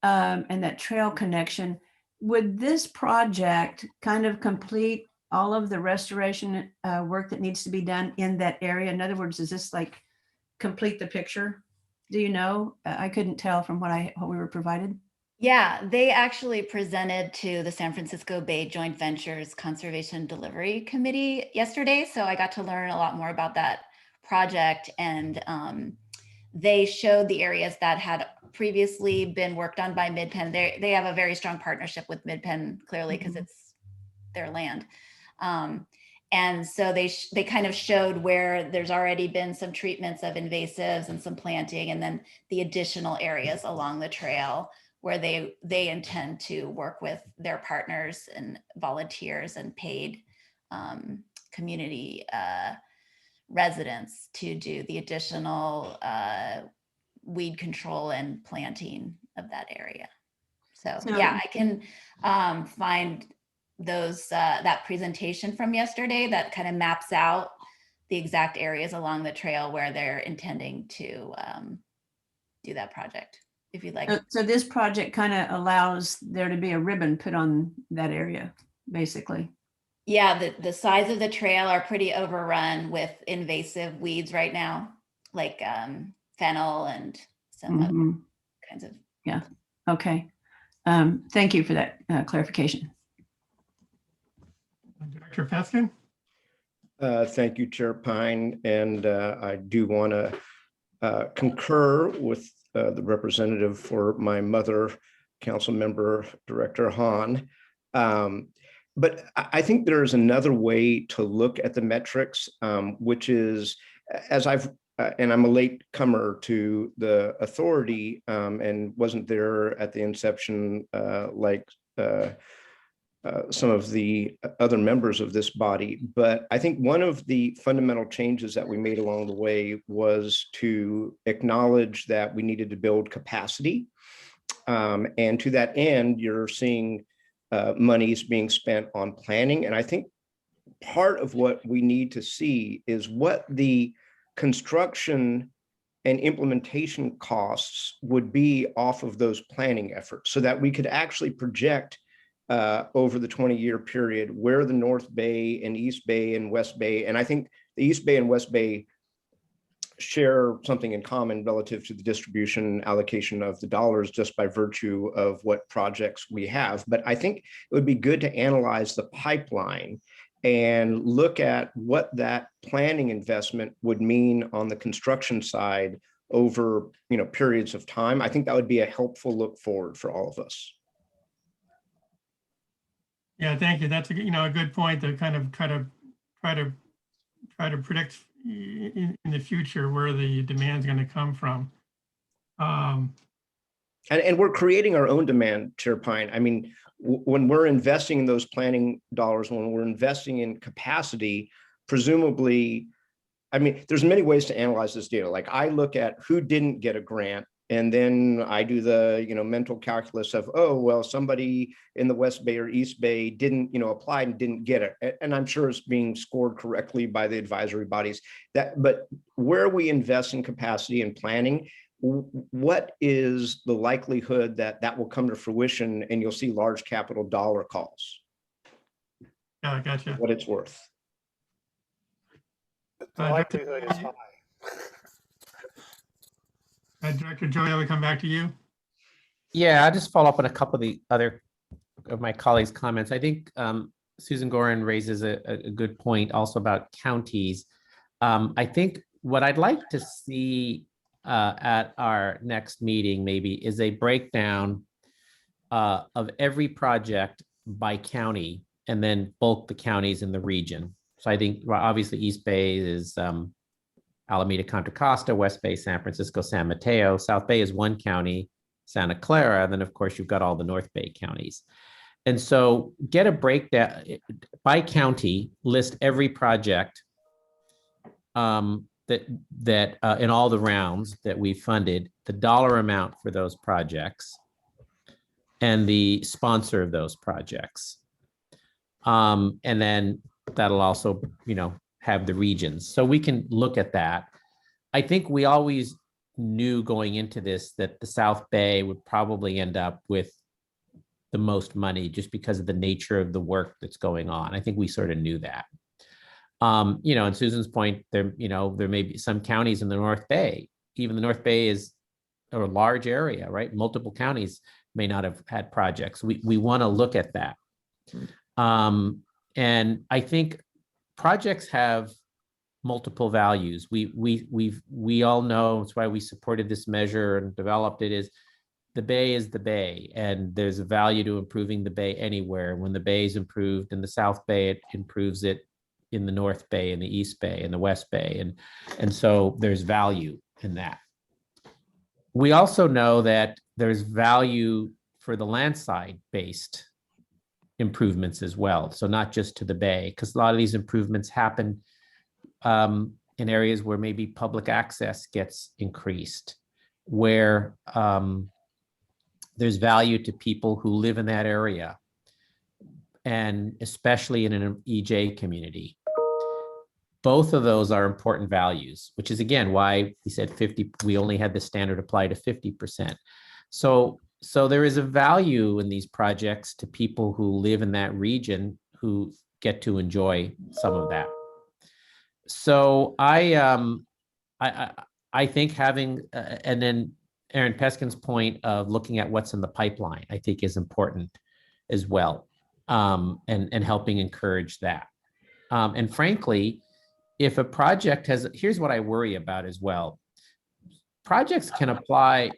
and that trail connection. Would this project kind of complete all of the restoration work that needs to be done in that area? In other words, does this like complete the picture? Do you know? I couldn't tell from what we were provided. Yeah, they actually presented to the San Francisco Bay Joint Ventures Conservation Delivery Committee yesterday. So I got to learn a lot more about that project, and they showed the areas that had previously been worked on by Mid-Penn. They have a very strong partnership with Mid-Penn, clearly, because it's their land. And so they kind of showed where there's already been some treatments of invasives and some planting, and then the additional areas along the trail where they intend to work with their partners and volunteers and paid community residents to do the additional weed control and planting of that area. So yeah, I can find those that presentation from yesterday that kind of maps out the exact areas along the trail where they're intending to do that project, if you'd like. So this project kind of allows there to be a ribbon put on that area, basically. Yeah, the sides of the trail are pretty overrun with invasive weeds right now, like fennel and some other kinds of. Yeah, okay. Thank you for that clarification. Director Peskin? Thank you, Chair Pine. And I do want to concur with the representative for my mother, Council Member Director Hahn. But I think there's another way to look at the metrics, which is, as and I'm a late comer to the authority and wasn't there at the inception like some of the other members of this body. But I think one of the fundamental changes that we made along the way was to acknowledge that we needed to build capacity. And to that end, you're seeing monies being spent on planning. And I think part of what we need to see is what the construction and implementation costs would be off of those planning efforts, so that we could actually project over the 20-year period where the North Bay and East Bay and West Bay, and I think the East Bay and West Bay share something in common relative to the distribution allocation of the dollars just by virtue of what projects we have. But I think it would be good to analyze the pipeline and look at what that planning investment would mean on the construction side over periods of time. I think that would be a helpful look forward for all of us. Yeah, thank you. That's a good point to kind of try to try to predict in the future where the demand is going to come from. And we're creating our own demand, Chair Pine. I mean, when we're investing in those planning dollars, when we're investing in capacity, presumably, I mean, there's many ways to analyze this data. Like I look at who didn't get a grant, and then I do the, mental calculus of, oh, well, somebody in the West Bay or East Bay didn't, apply and didn't get it. And I'm sure it's being scored correctly by the advisory bodies. But where we invest in capacity and planning, what is the likelihood that that will come to fruition and you'll see large capital dollar calls? Yeah, gotcha. What it's worth. The likelihood is high. Director Joey, I would come back to you. Yeah, I'll just follow up on a couple of the other of my colleagues' comments. I think Susan Gorin raises a good point also about counties. I think what I'd like to see at our next meeting maybe is a breakdown of every project by county and then bulk the counties in the region. So I think, well, obviously East Bay is Alameda, Contra Costa, West Bay, San Francisco, San Mateo. South Bay is one county, Santa Clara. And then of course you've got all the North Bay counties. And so get a breakdown by county, list every project that in all the rounds that we funded, the dollar amount for those projects and the sponsor of those projects. And then that'll also, have the regions. So we can look at that. I think we always knew going into this that the South Bay would probably end up with the most money just because of the nature of the work that's going on. I think we sort of knew that. And Susan's point, there may be some counties in the North Bay. Even the North Bay is a large area, right? Multiple counties may not have had projects. We want to look at that. And I think projects have multiple values. We all know, it's why we supported this measure and developed it, is the Bay is the Bay, and there's a value to improving the Bay anywhere. When the Bay is improved in the South Bay, it improves it in the North Bay and the East Bay and the West Bay. And so there's value in that. We also know that there's value for the landside based improvements as well. So not just to the Bay, because a lot of these improvements happen in areas where maybe public access gets increased, where there's value to people who live in that area, and especially in an EJ community. Both of those are important values, which is again why we said 50. We only had the standard apply to 50%. So there is a value in these projects to people who live in that region who get to enjoy some of that. So I think having and then Aaron Peskin's point of looking at what's in the pipeline, I think is important as well, and helping encourage that. And frankly, if a project has, here's what I worry about as well. Projects can apply.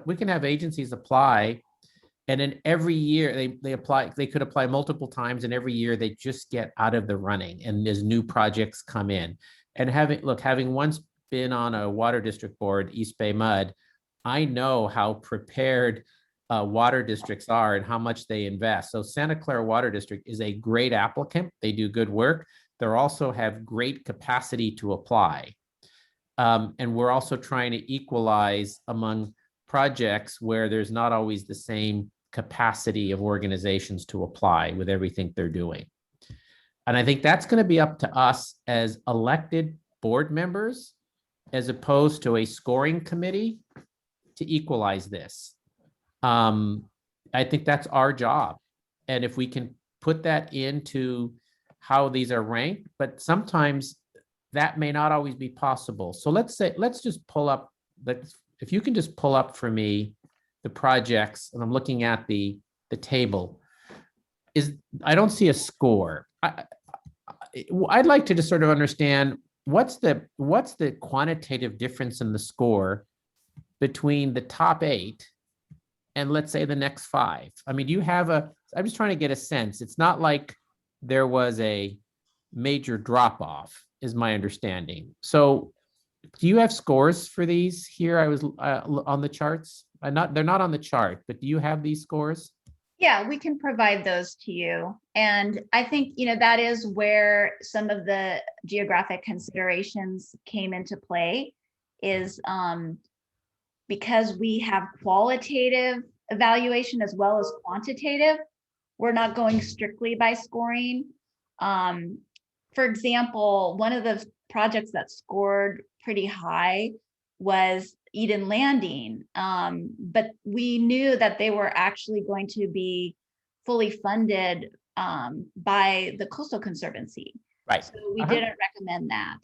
We can have agencies apply, and then every year they apply. They could apply multiple times, and every year they just get out of the running, and as new projects come in. And having once been on a water district board, East Bay Mud, I know how prepared water districts are and how much they invest. So Santa Clara Water District is a great applicant. They do good work. They also have great capacity to apply. And we're also trying to equalize among projects where there's not always the same capacity of organizations to apply with everything they're doing. And I think that's going to be up to us as elected board members, as opposed to a scoring committee, to equalize this. I think that's our job. And if we can put that into how these are ranked, but sometimes that may not always be possible. So let's just pull up, if you can just pull up for me the projects, and I'm looking at the table, I don't see a score. I'd like to just sort of understand what's the quantitative difference in the score between the top 8 and let's say the next 5. I mean, I'm just trying to get a sense. It's not like there was a major drop off, is my understanding. So do you have scores for these here? I was on the charts. They're not on the chart, but do you have these scores? Yeah, we can provide those to you. And I think, that is where some of the geographic considerations came into play, is because we have qualitative evaluation as well as quantitative, we're not going strictly by scoring. For example, one of the projects that scored pretty high was Eden Landing, but we knew that they were actually going to be fully funded by the Coastal Conservancy. Right. So we didn't recommend that.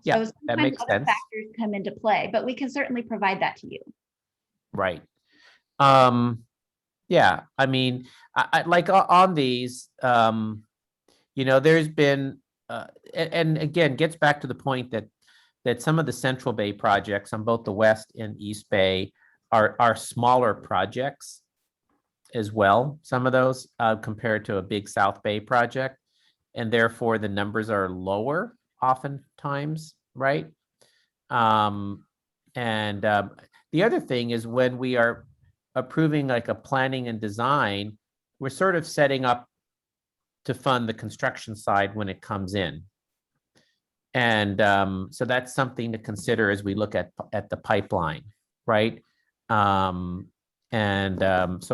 Yeah, So that makes other sense. factors come into play, but we can certainly provide that to you. Right. Yeah, I mean, I like on these, there's been, and again, gets back to the point that some of the Central Bay projects on both the West and East Bay are smaller projects as well. Some of those compared to a big South Bay project, and therefore the numbers are lower oftentimes, right? The other thing is when we are approving like a planning and design, we're sort of setting up to fund the construction side when it comes in. And so that's something to consider as we look at the pipeline, right? So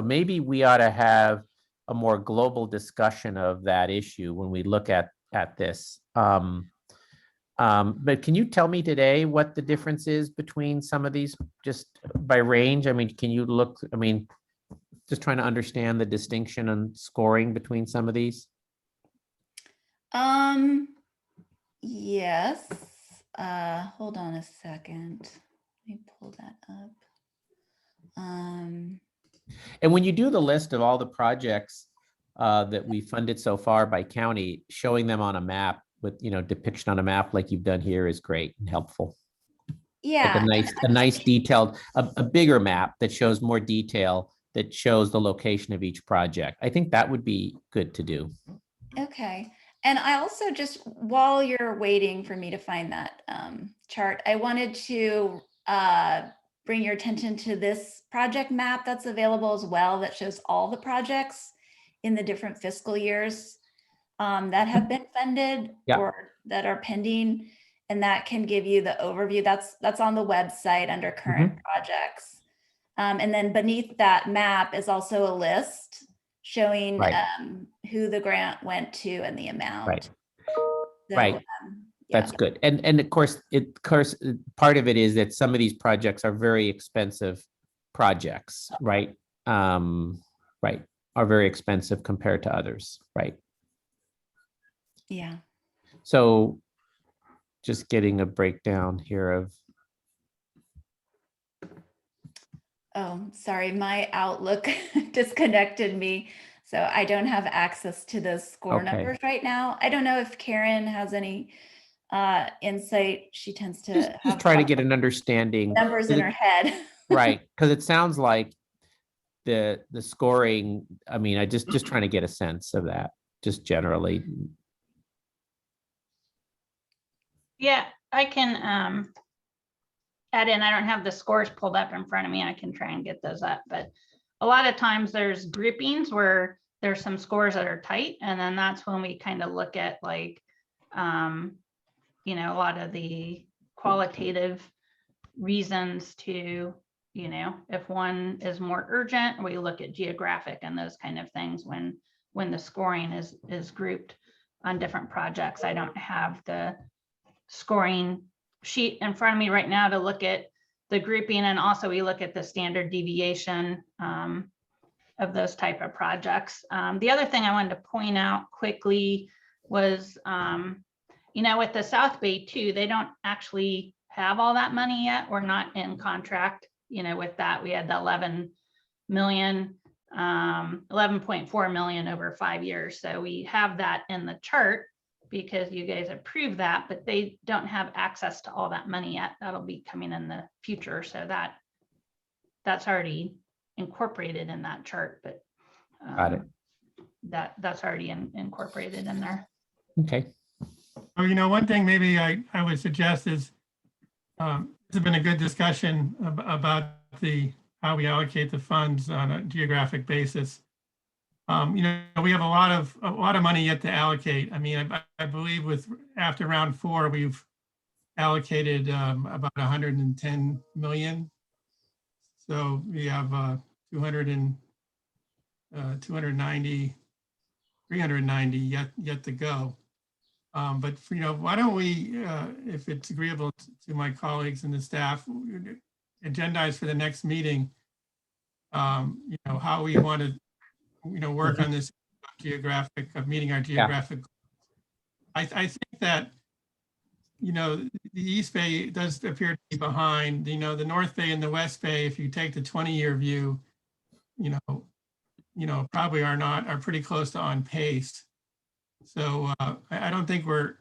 maybe we ought to have a more global discussion of that issue when we look at this. But can you tell me today what the difference is between some of these, just by range? I mean, can you look, just trying to understand the distinction and scoring between some of these? Yes. Hold on a second. Let me pull that up. And when you do the list of all the projects that we funded so far by county, showing them on a map with, depiction on a map like you've done here is great and helpful. Yeah. Like a nice detailed, a bigger map that shows more detail, that shows the location of each project. I think that would be good to do. Okay. And I also just, while you're waiting for me to find that chart, I wanted to bring your attention to this project map that's available as well, that shows all the projects in the different fiscal years that have been funded or that are pending. And that can give you the overview. That's on the website under current projects. And then beneath that map is also a list showing who the grant went to and the amount. Right. So, right. That's good. And of course, part of it is that some of these projects are very expensive projects, right? Right. Are very expensive compared to others, right? Yeah. So just getting a breakdown here of. Oh, sorry, my Outlook disconnected me. So I don't have access to those score numbers right now. I don't know if Karen has any insight. She tends to just try to get an understanding. Numbers in her head. Right, because it sounds like the scoring, I just trying to get a sense of that, just generally. Yeah, I can add in. I don't have the scores pulled up in front of me. I can try and get those up, but a lot of times there's groupings where there's some scores that are tight, and then that's when we kind of look at like a lot of the qualitative reasons to, if one is more urgent, we look at geographic and those kind of things when the scoring is grouped on different projects. I don't have the scoring sheet in front of me right now to look at the grouping, and also we look at the standard deviation of those type of projects. The other thing I wanted to point out quickly was, with the South Bay too, they don't actually have all that money yet. We're not in contract, with that. We had the 11.4 million over 5 years. So we have that in the chart because you guys approved that, but they don't have access to all that money yet. That'll be coming in the future. So that's already incorporated in that chart, but got it. That's already incorporated in there. Okay. Oh, one thing maybe I would suggest is, this has been a good discussion about how we allocate the funds on a geographic basis. We have a lot of money yet to allocate. I mean, I believe after round 4, we've allocated about 110 million. So we have 290, 390 yet to go. But why don't we, if it's agreeable to my colleagues and the staff, agendize for the next meeting, how we want to, work on this geographic, of meeting our geographic. I think that, the East Bay does appear to be behind. The North Bay and the West Bay, if you take the 20-year view, probably are pretty close to on pace. So I don't think we're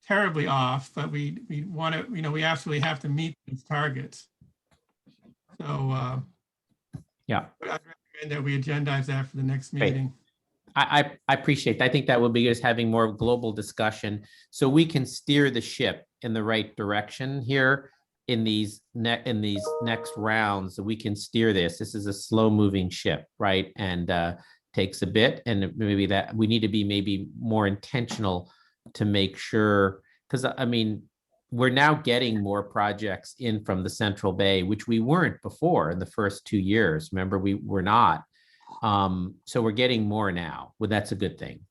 terribly off, but we want to, we absolutely have to meet these targets. So yeah, I'd recommend that we agendize that for the next meeting. I appreciate that. I think that will be just having more global discussion so we can steer the ship in the right direction here in these next rounds. So we can steer this. This is a slow moving ship, right? And takes a bit, and maybe that we need to be maybe more intentional to make sure, because I mean, we're now getting more projects in from the Central Bay, which we weren't before in the first 2 years. Remember, we were not. So we're getting more now. Well, that's a good thing.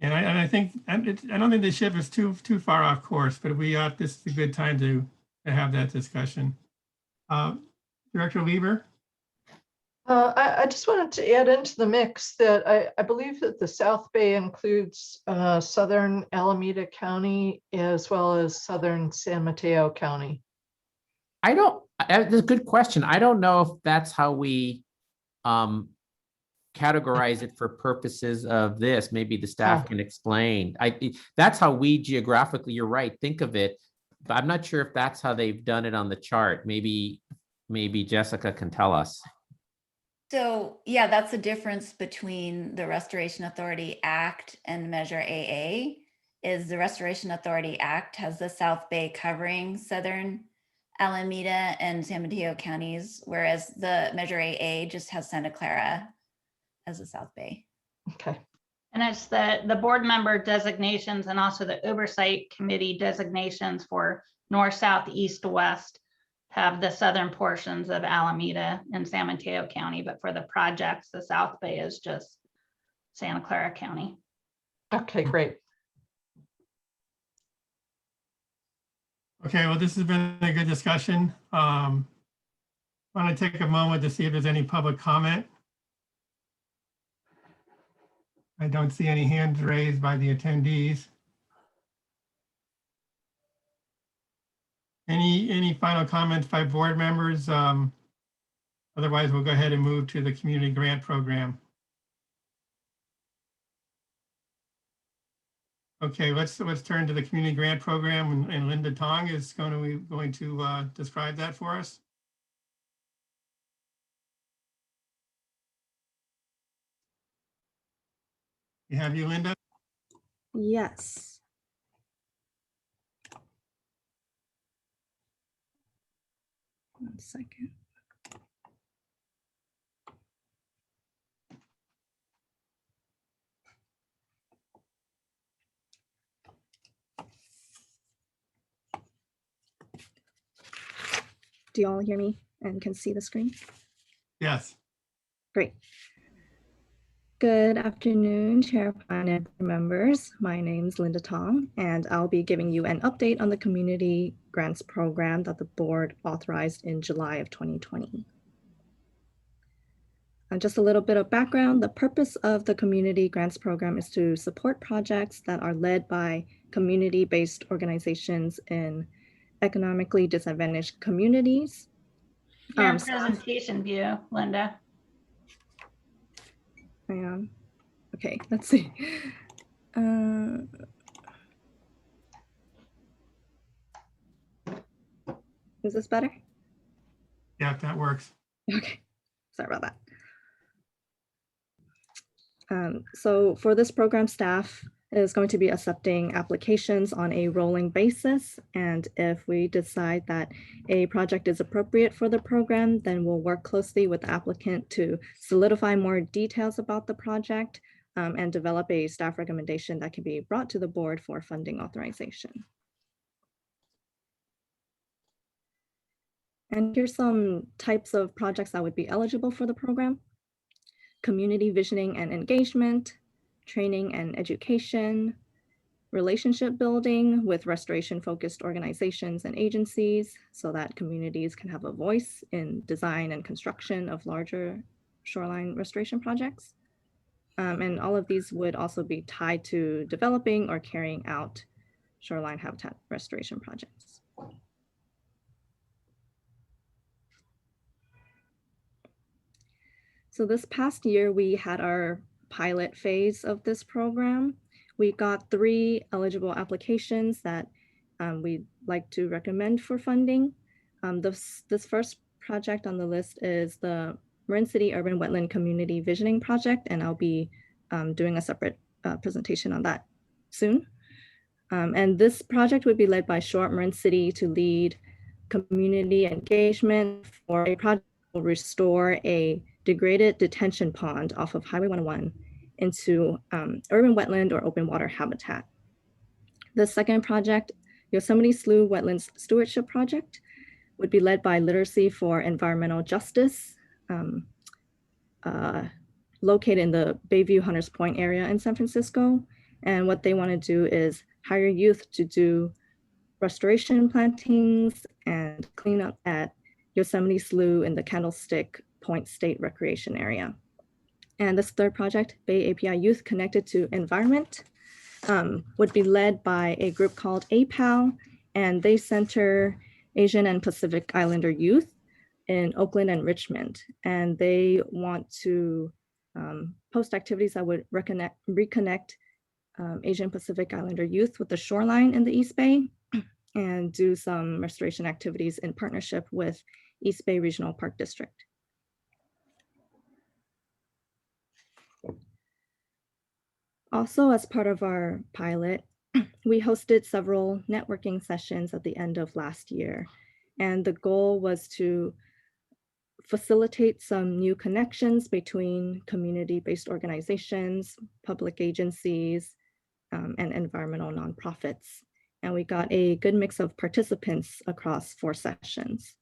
And I think I don't think the ship is too far off course, but this is a good time to have that discussion. Director Lieber. I just wanted to add into the mix that I believe that the South Bay includes southern Alameda County as well as southern San Mateo County. That's a good question. I don't know if that's how we categorize it for purposes of this. Maybe the staff can explain. That's how we geographically, you're right, think of it, but I'm not sure if that's how they've done it on the chart. Maybe Jessica can tell us. So yeah, that's the difference between the Restoration Authority Act and Measure AA. Is the Restoration Authority Act has the South Bay covering southern Alameda and San Mateo counties, whereas the Measure AA just has Santa Clara as the South Bay. Okay. And it's the board member designations and also the oversight committee designations for north, south, east, west have the southern portions of Alameda and San Mateo County, but for the projects, the South Bay is just Santa Clara County. Okay, great. Okay, well, this has been a good discussion. I want to take a moment to see if there's any public comment. I don't see any hands raised by the attendees. Any final comments by board members? Otherwise, we'll go ahead and move to the community grant program. Okay, let's turn to the community grant program, and Linda Tong is going to describe that for us. You have you, Linda? Yes. One second. Do you all hear me and can see the screen? Yes. Great. Good afternoon, Chair Pine and members. My name is Linda Tong, and I'll be giving you an update on the community grants program that the board authorized in July of 2020. And just a little bit of background, the purpose of the community grants program is to support projects that are led by community-based organizations in economically disadvantaged communities. Your presentation view, Linda. I am. Okay, let's see. Is this better? Yeah, that works. Okay, sorry about that. So for this program, staff is going to be accepting applications on a rolling basis. And if we decide that a project is appropriate for the program, then we'll work closely with the applicant to solidify more details about the project and develop a staff recommendation that can be brought to the board for funding authorization. And here's some types of projects that would be eligible for the program: community visioning and engagement, training and education, relationship building with restoration-focused organizations and agencies so that communities can have a voice in design and construction of larger shoreline restoration projects. And all of these would also be tied to developing or carrying out shoreline habitat restoration projects. So this past year, we had our pilot phase of this program. We got 3 eligible applications that we'd like to recommend for funding. This first project on the list is the Marin City Urban Wetland Community Visioning Project, and I'll be doing a separate presentation on that soon. And this project would be led by Short Marin City to lead community engagement for a project that will restore a degraded detention pond off of Highway 101 into urban wetland or open water habitat. The second project, Yosemite Slough Wetlands Stewardship Project, would be led by Literacy for Environmental Justice, located in the Bayview Hunters Point area in San Francisco. And what they want to do is hire youth to do restoration plantings and cleanup at Yosemite Slough in the Candlestick Point State Recreation Area. And this third project, Bay API Youth Connected to Environment, would be led by a group called APAL, and they center Asian and Pacific Islander youth in Oakland and Richmond. And they want to post activities that would reconnect Asian Pacific Islander youth with the shoreline in the East Bay and do some restoration activities in partnership with East Bay Regional Park District. Also, as part of our pilot, we hosted several networking sessions at the end of last year. And the goal was to facilitate some new connections between community-based organizations, public agencies, and environmental nonprofits. And we got a good mix of participants across 4 sessions.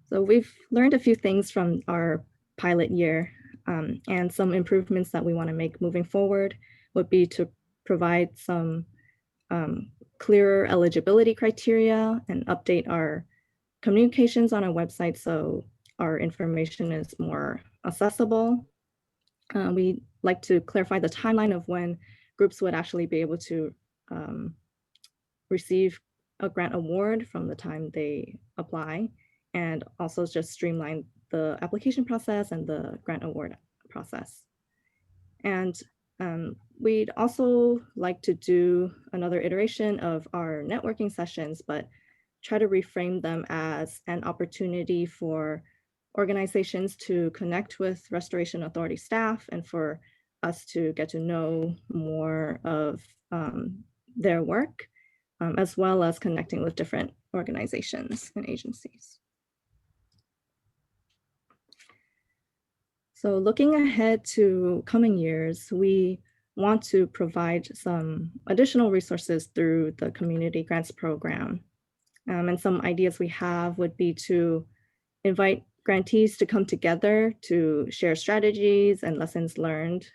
So we've learned a few things from our pilot year, and some improvements that we want to make moving forward would be to provide some clearer eligibility criteria and update our communications on our website so our information is more accessible. We'd like to clarify the timeline of when groups would actually be able to receive a grant award from the time they apply, and also just streamline the application process and the grant award process. And we'd also like to do another iteration of our networking sessions, but try to reframe them as an opportunity for organizations to connect with Restoration Authority staff and for us to get to know more of their work, as well as connecting with different organizations and agencies. So looking ahead to coming years, we want to provide some additional resources through the Community Grants Program. And some ideas we have would be to invite grantees to come together to share strategies and lessons learned,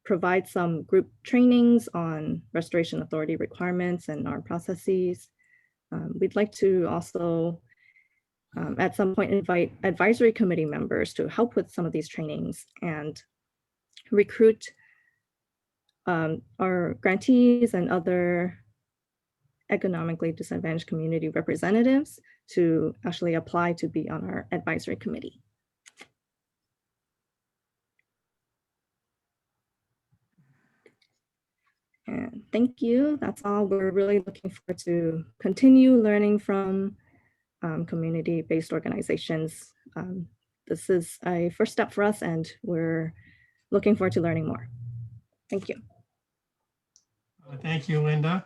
provide some group trainings on Restoration Authority requirements and our processes. We'd like to also at some point invite advisory committee members to help with some of these trainings and recruit our grantees and other economically disadvantaged community representatives to actually apply to be on our advisory committee. And thank you. That's all. We're really looking forward to continue learning from community-based organizations this is a first step for us, and we're looking forward to learning more. Thank you. Thank you, Linda.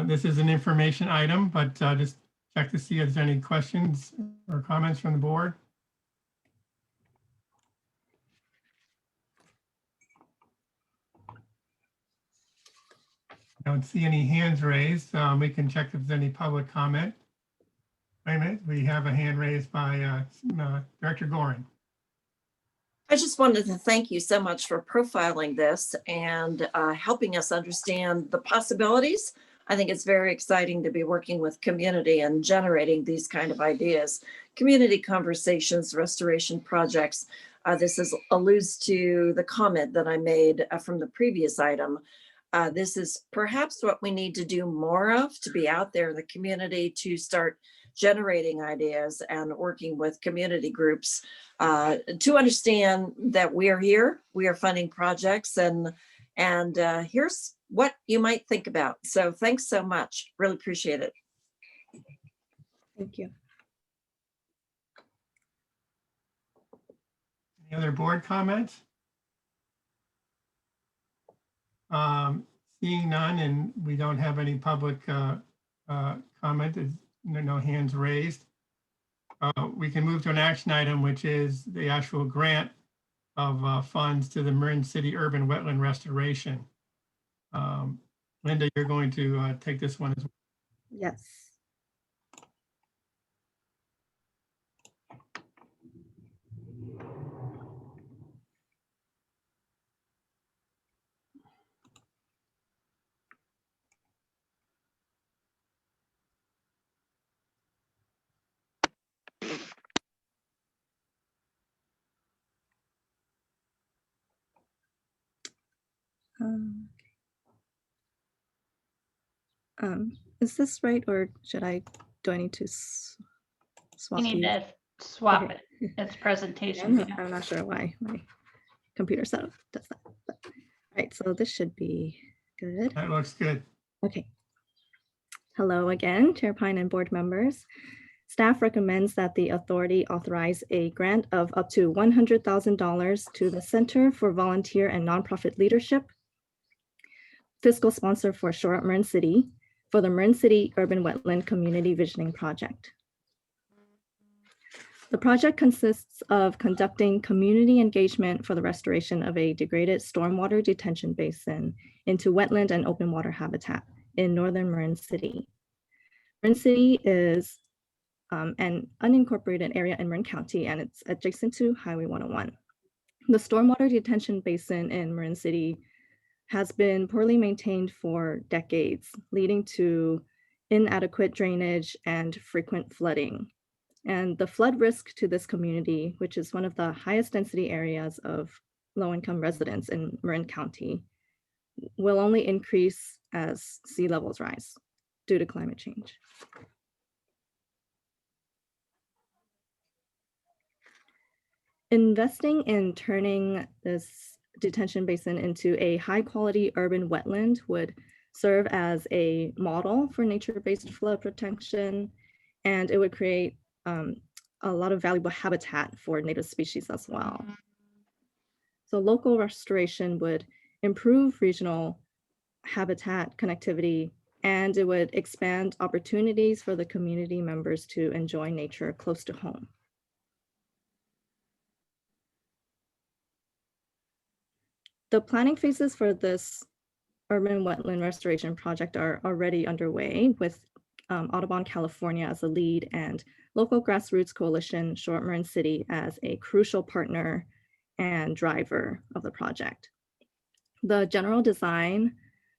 This is an information item, but just check to see if there's any questions or comments from the board. I don't see any hands raised. We can check if there's any public comment. Wait a minute, we have a hand raised by Director Gorin. I just wanted to thank you so much for profiling this and helping us understand the possibilities. I think it's very exciting to be working with community and generating these kind of ideas. Community conversations, restoration projects. This alludes to the comment that I made from the previous item. This is perhaps what we need to do more of, to be out there in the community, to start generating ideas and working with community groups to understand that we are here, we are funding projects, and here's what you might think about. So thanks so much. Really appreciate it. Thank you. Any other board comments? Seeing none, and we don't have any public comment, no hands raised. We can move to an action item, which is the actual grant of funds to the Marin City Urban Wetland Restoration. Linda, you're going to take this one as well. Yes. Is this right, or do I need to swap You need these? to swap Okay. it. It's presentation. I'm not sure why my computer setup does that. But, all right, so this should be good. That looks good. Okay. Hello again, Chair Pine and board members. Staff recommends that the authority authorize a grant of up to $100,000 to the Center for Volunteer and Nonprofit Leadership, fiscal sponsor for Shore Up Marin City, for the Marin City Urban Wetland Community Visioning Project. The project consists of conducting community engagement for the restoration of a degraded stormwater detention basin into wetland and open water habitat in northern Marin City. Marin City is an unincorporated area in Marin County, and it's adjacent to Highway 101. The stormwater detention basin in Marin City has been poorly maintained for decades, leading to inadequate drainage and frequent flooding. And the flood risk to this community, which is one of the highest density areas of low-income residents in Marin County, will only increase as sea levels rise due to climate change. Investing in turning this detention basin into a high-quality urban wetland would serve as a model for nature-based flood protection, and it would create a lot of valuable habitat for native species as well. So local restoration would improve regional habitat connectivity, and it would expand opportunities for the community members to enjoy nature close to home. The planning phases for this urban wetland restoration project are already underway, with Audubon California as the lead and local grassroots coalition Shore Up Marin City as a crucial partner and driver of the project. The general design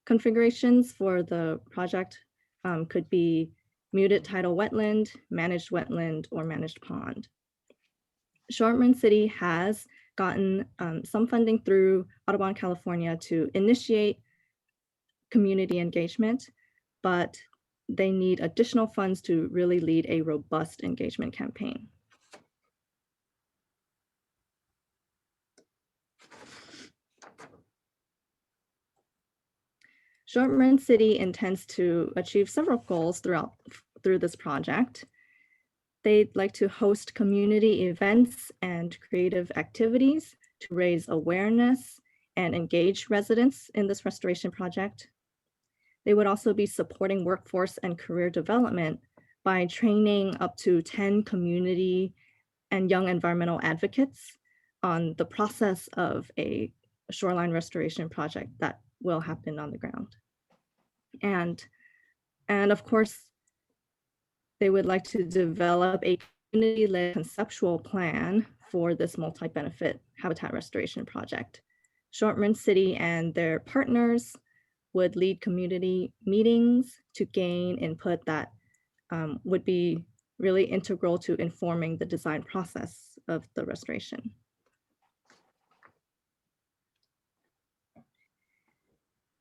configurations for the project could be muted tidal wetland, or managed pond. Shore Up Marin City has gotten some funding through Audubon California to initiate community engagement, but they need additional funds to really lead a robust engagement campaign. Shore Up Marin City intends to achieve several goals through this project. They'd like to host community events and creative activities to raise awareness and engage residents in this restoration project. They would also be supporting workforce and career development by training up to 10 community and young environmental advocates on the process of a shoreline restoration project that will happen on the ground. And of course, they would like to develop a community-led conceptual plan for this multi-benefit habitat restoration project. Short Marin City and their partners would lead community meetings to gain input that would be really integral to informing the design process of the restoration.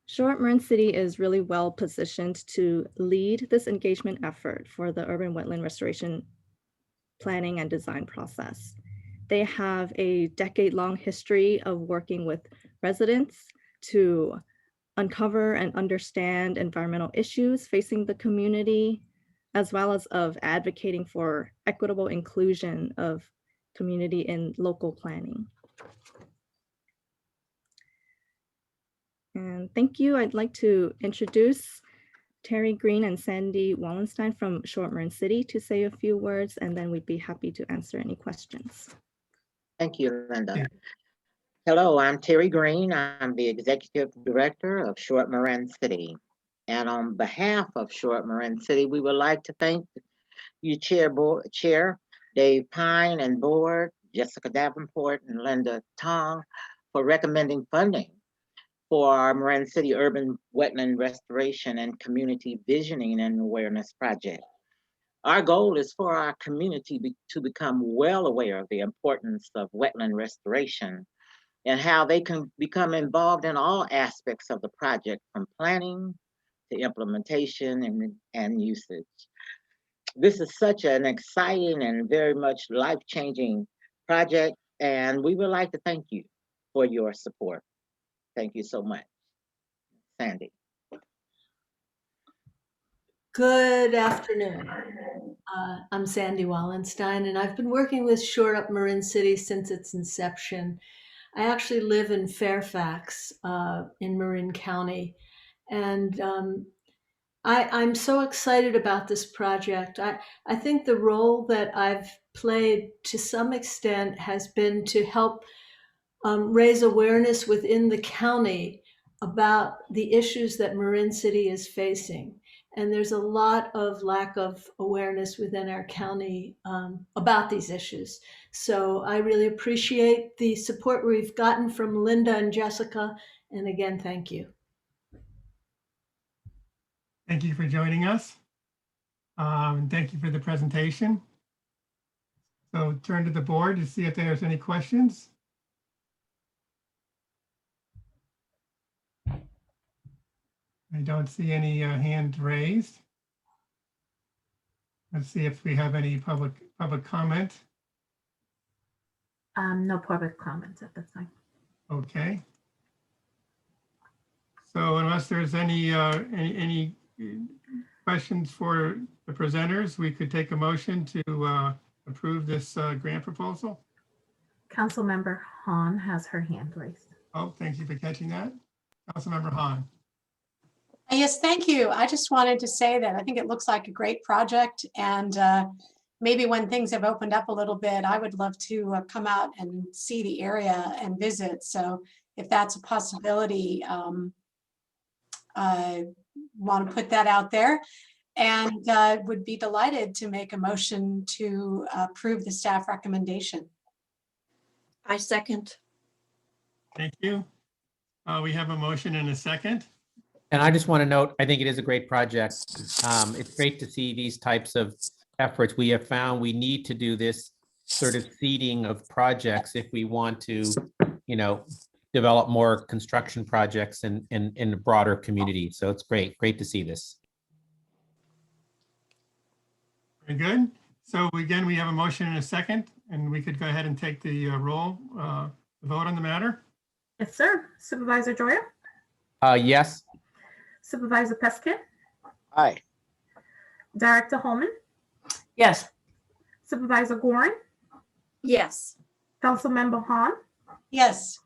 Short Marin City is really well positioned to lead this engagement effort for the urban wetland restoration planning and design process. They have a decade-long history of working with residents to uncover and understand environmental issues facing the community, as well as of advocating for equitable inclusion of community in local planning. And thank you. I'd like to introduce Terry Green and Sandy Wallenstein from Short Marin City to say a few words, and then we'd be happy to answer any questions. Thank you, Linda. Hello, I'm Terry Green. I'm the Executive Director of Short Marin City. And on behalf of Short Marin City, we would like to thank you, Chair Dave Pine, and Board, Jessica Davenport and Linda Tong, for recommending funding for our Marin City Urban Wetland Restoration and Community Visioning and Awareness Project. Our goal is for our community to become well aware of the importance of wetland restoration and how they can become involved in all aspects of the project, from planning to implementation and usage. This is such an exciting and very much life-changing project, and we would like to thank you for your support. Thank you so much. Sandy. Good afternoon. I'm Sandy Wallenstein, and I've been working with Short Up Marin City since its inception. I actually live in Fairfax in Marin County, and I'm so excited about this project. I think the role that I've played to some extent has been to help raise awareness within the county about the issues that Marin City is facing. And there's a lot of lack of awareness within our county about these issues. So I really appreciate the support we've gotten from Linda and Jessica. And again, thank you. Thank you for joining us. Thank you for the presentation. So turn to the board to see if there's any questions. I don't see any hand raised. Let's see if we have any public comment. No public comments at this time. Okay. So unless there's any questions for the presenters, we could take a motion to approve this grant proposal. Councilmember Hahn has her hand raised. Oh, thank you for catching that. Councilmember Hahn. Yes, thank you. I just wanted to say that I think it looks like a great project, and maybe when things have opened up a little bit, I would love to come out and see the area and visit. So if that's a possibility, I want to put that out there, and would be delighted to make a motion to approve the staff recommendation. I second. Thank you. We have a motion and a second. And I just want to note, I think it is a great project. It's great to see these types of efforts. We have found we need to do this sort of seeding of projects if we want to, develop more construction projects in the broader community. So it's great to see this. Very good. So again, we have a motion and a second, and we could go ahead and take the roll, vote on the matter. Yes, sir. Supervisor Joya? Yes. Supervisor Peskin? Aye. Director Holman? Yes. Supervisor Gorin, Yes. Councilmember Han, Yes.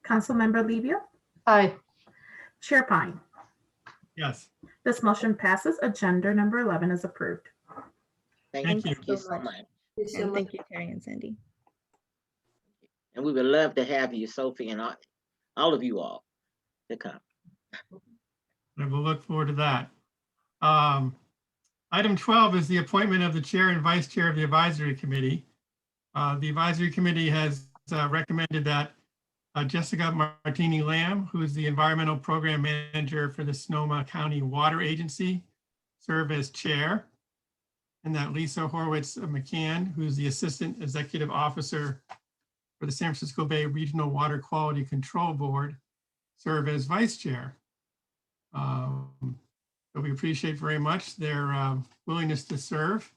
Councilmember Levia, Aye. Chair Pine. Yes, This motion passes. Agenda number 11 is approved. thank you. Thank you so much. Thank you so And much. thank you, Terry and Sandy. And we would love to have you, Sophie, and all of you all to come. I will look forward to that. Item 12 is the appointment of the chair and vice chair of the advisory committee. The advisory committee has recommended that Jessica Martini Lamb, who is the environmental program manager for the Sonoma County Water Agency, serve as chair, and that Lisa Horowitz McCann, who's the assistant executive officer for the San Francisco Bay Regional Water Quality Control Board, serve as vice chair. So we appreciate very much their willingness to serve.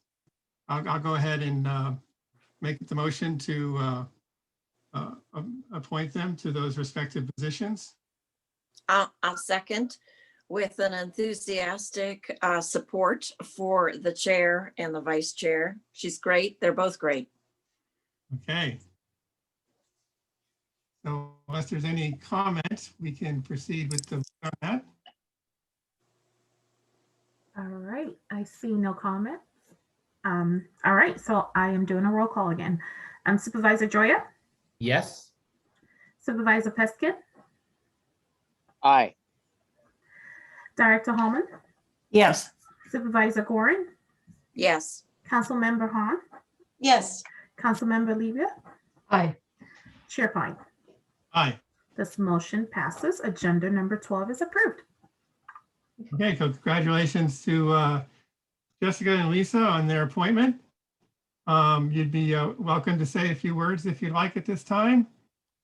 I'll go ahead and make the motion to appoint them to those respective positions. I'll second with an enthusiastic support for the chair and the vice chair. She's great. They're both great. Okay. So unless there's any comments, we can proceed with the vote on that. All right, I see no comments. All right, so I am doing a roll call again. Supervisor Joya, Yes. Supervisor Peskin, Aye. Director Holman, Yes. Supervisor Gorin, Yes. Councilmember Han, Yes. Councilmember Levia, Aye. Chair Pine. Aye. This motion passes. Agenda number 12 is approved. Okay, so congratulations to Jessica and Lisa on their appointment. You'd be welcome to say a few words if you'd like at this time.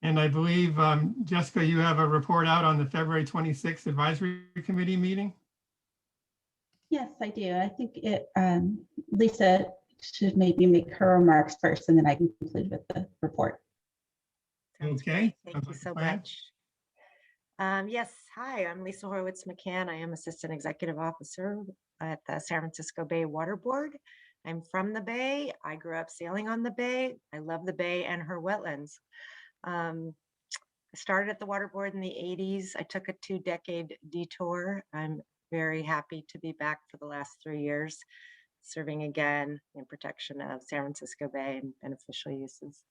And I believe, Jessica, you have a report out on the February 26th Advisory Committee meeting. Yes, I do. I think Lisa should maybe make her remarks first, and then I can conclude with the report. Okay. Thank you so much. Yes, hi, I'm Lisa Horowitz McCann. I am Assistant Executive Officer at the San Francisco Bay Water Board. I'm from the Bay. I grew up sailing on the Bay. I love the Bay and her wetlands. I started at the Water Board in the 80s. I took a 2-decade detour. I'm very happy to be back for the last 3 years, serving again in protection of San Francisco Bay and beneficial uses.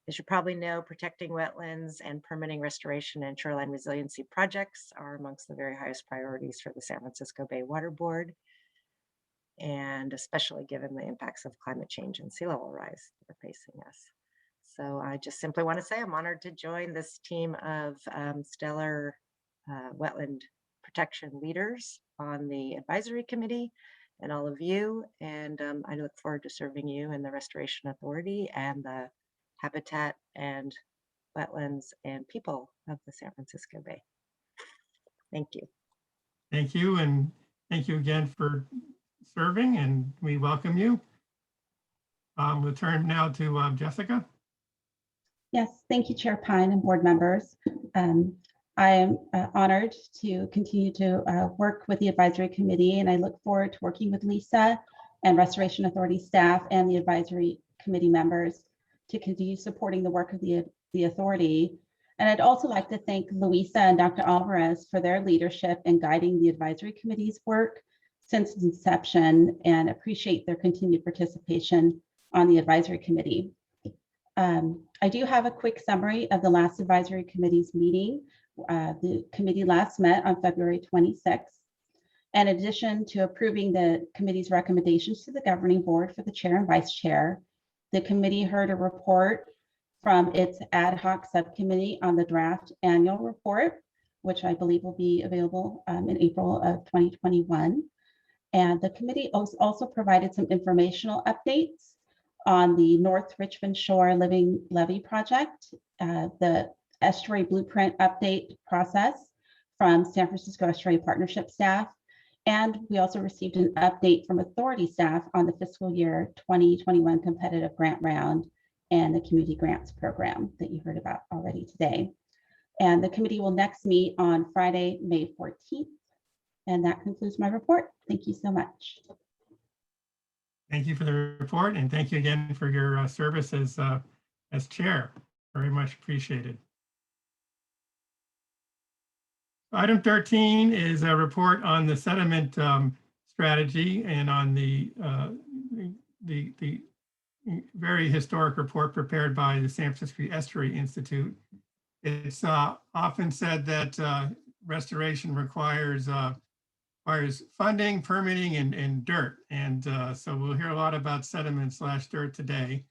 As you probably know, protecting wetlands and permitting restoration and shoreline resiliency projects are amongst the very highest priorities for the San Francisco Bay Water Board, and especially given the impacts of climate change and sea level rise that are facing us. So I just simply want to say I'm honored to join this team of stellar wetland protection leaders on the advisory committee and all of you. And I look forward to serving you in the Restoration Authority and the Habitat and Wetlands and People of the San Francisco Bay. Thank you. Thank you. And thank you again for serving, and we welcome you. We'll turn now to Jessica. Yes, thank you, Chair Pine and board members. I am honored to continue to work with the advisory committee, and I look forward to working with Lisa and Restoration Authority staff and the advisory committee members to continue supporting the work of the authority. And I'd also like to thank Luisa and Dr. Alvarez for their leadership in guiding the advisory committee's work since its inception, and appreciate their continued participation on the advisory committee. I do have a quick summary of the last advisory committee's meeting. The committee last met on February 26th. In addition to approving the committee's recommendations to the governing board for the chair and vice chair, the committee heard a report from its ad hoc subcommittee on the draft annual report, which I believe will be available in April of 2021. And the committee also provided some informational updates on the North Richmond Shore Living Levee project, the estuary blueprint update process from San Francisco Estuary Partnership staff. And we also received an update from authority staff on the fiscal year 2021 competitive grant round and the community grants program that you heard about already today. And the committee will next meet on Friday, May 14th. And that concludes my report. Thank you so much. Thank you for the report, and thank you again for your service as chair. Very much appreciated. Item 13 is a report on the sediment strategy and on the very historic report prepared by the San Francisco Estuary Institute. It's often said that restoration requires funding, permitting, and dirt. And so we'll hear a lot about sediment/dirt today.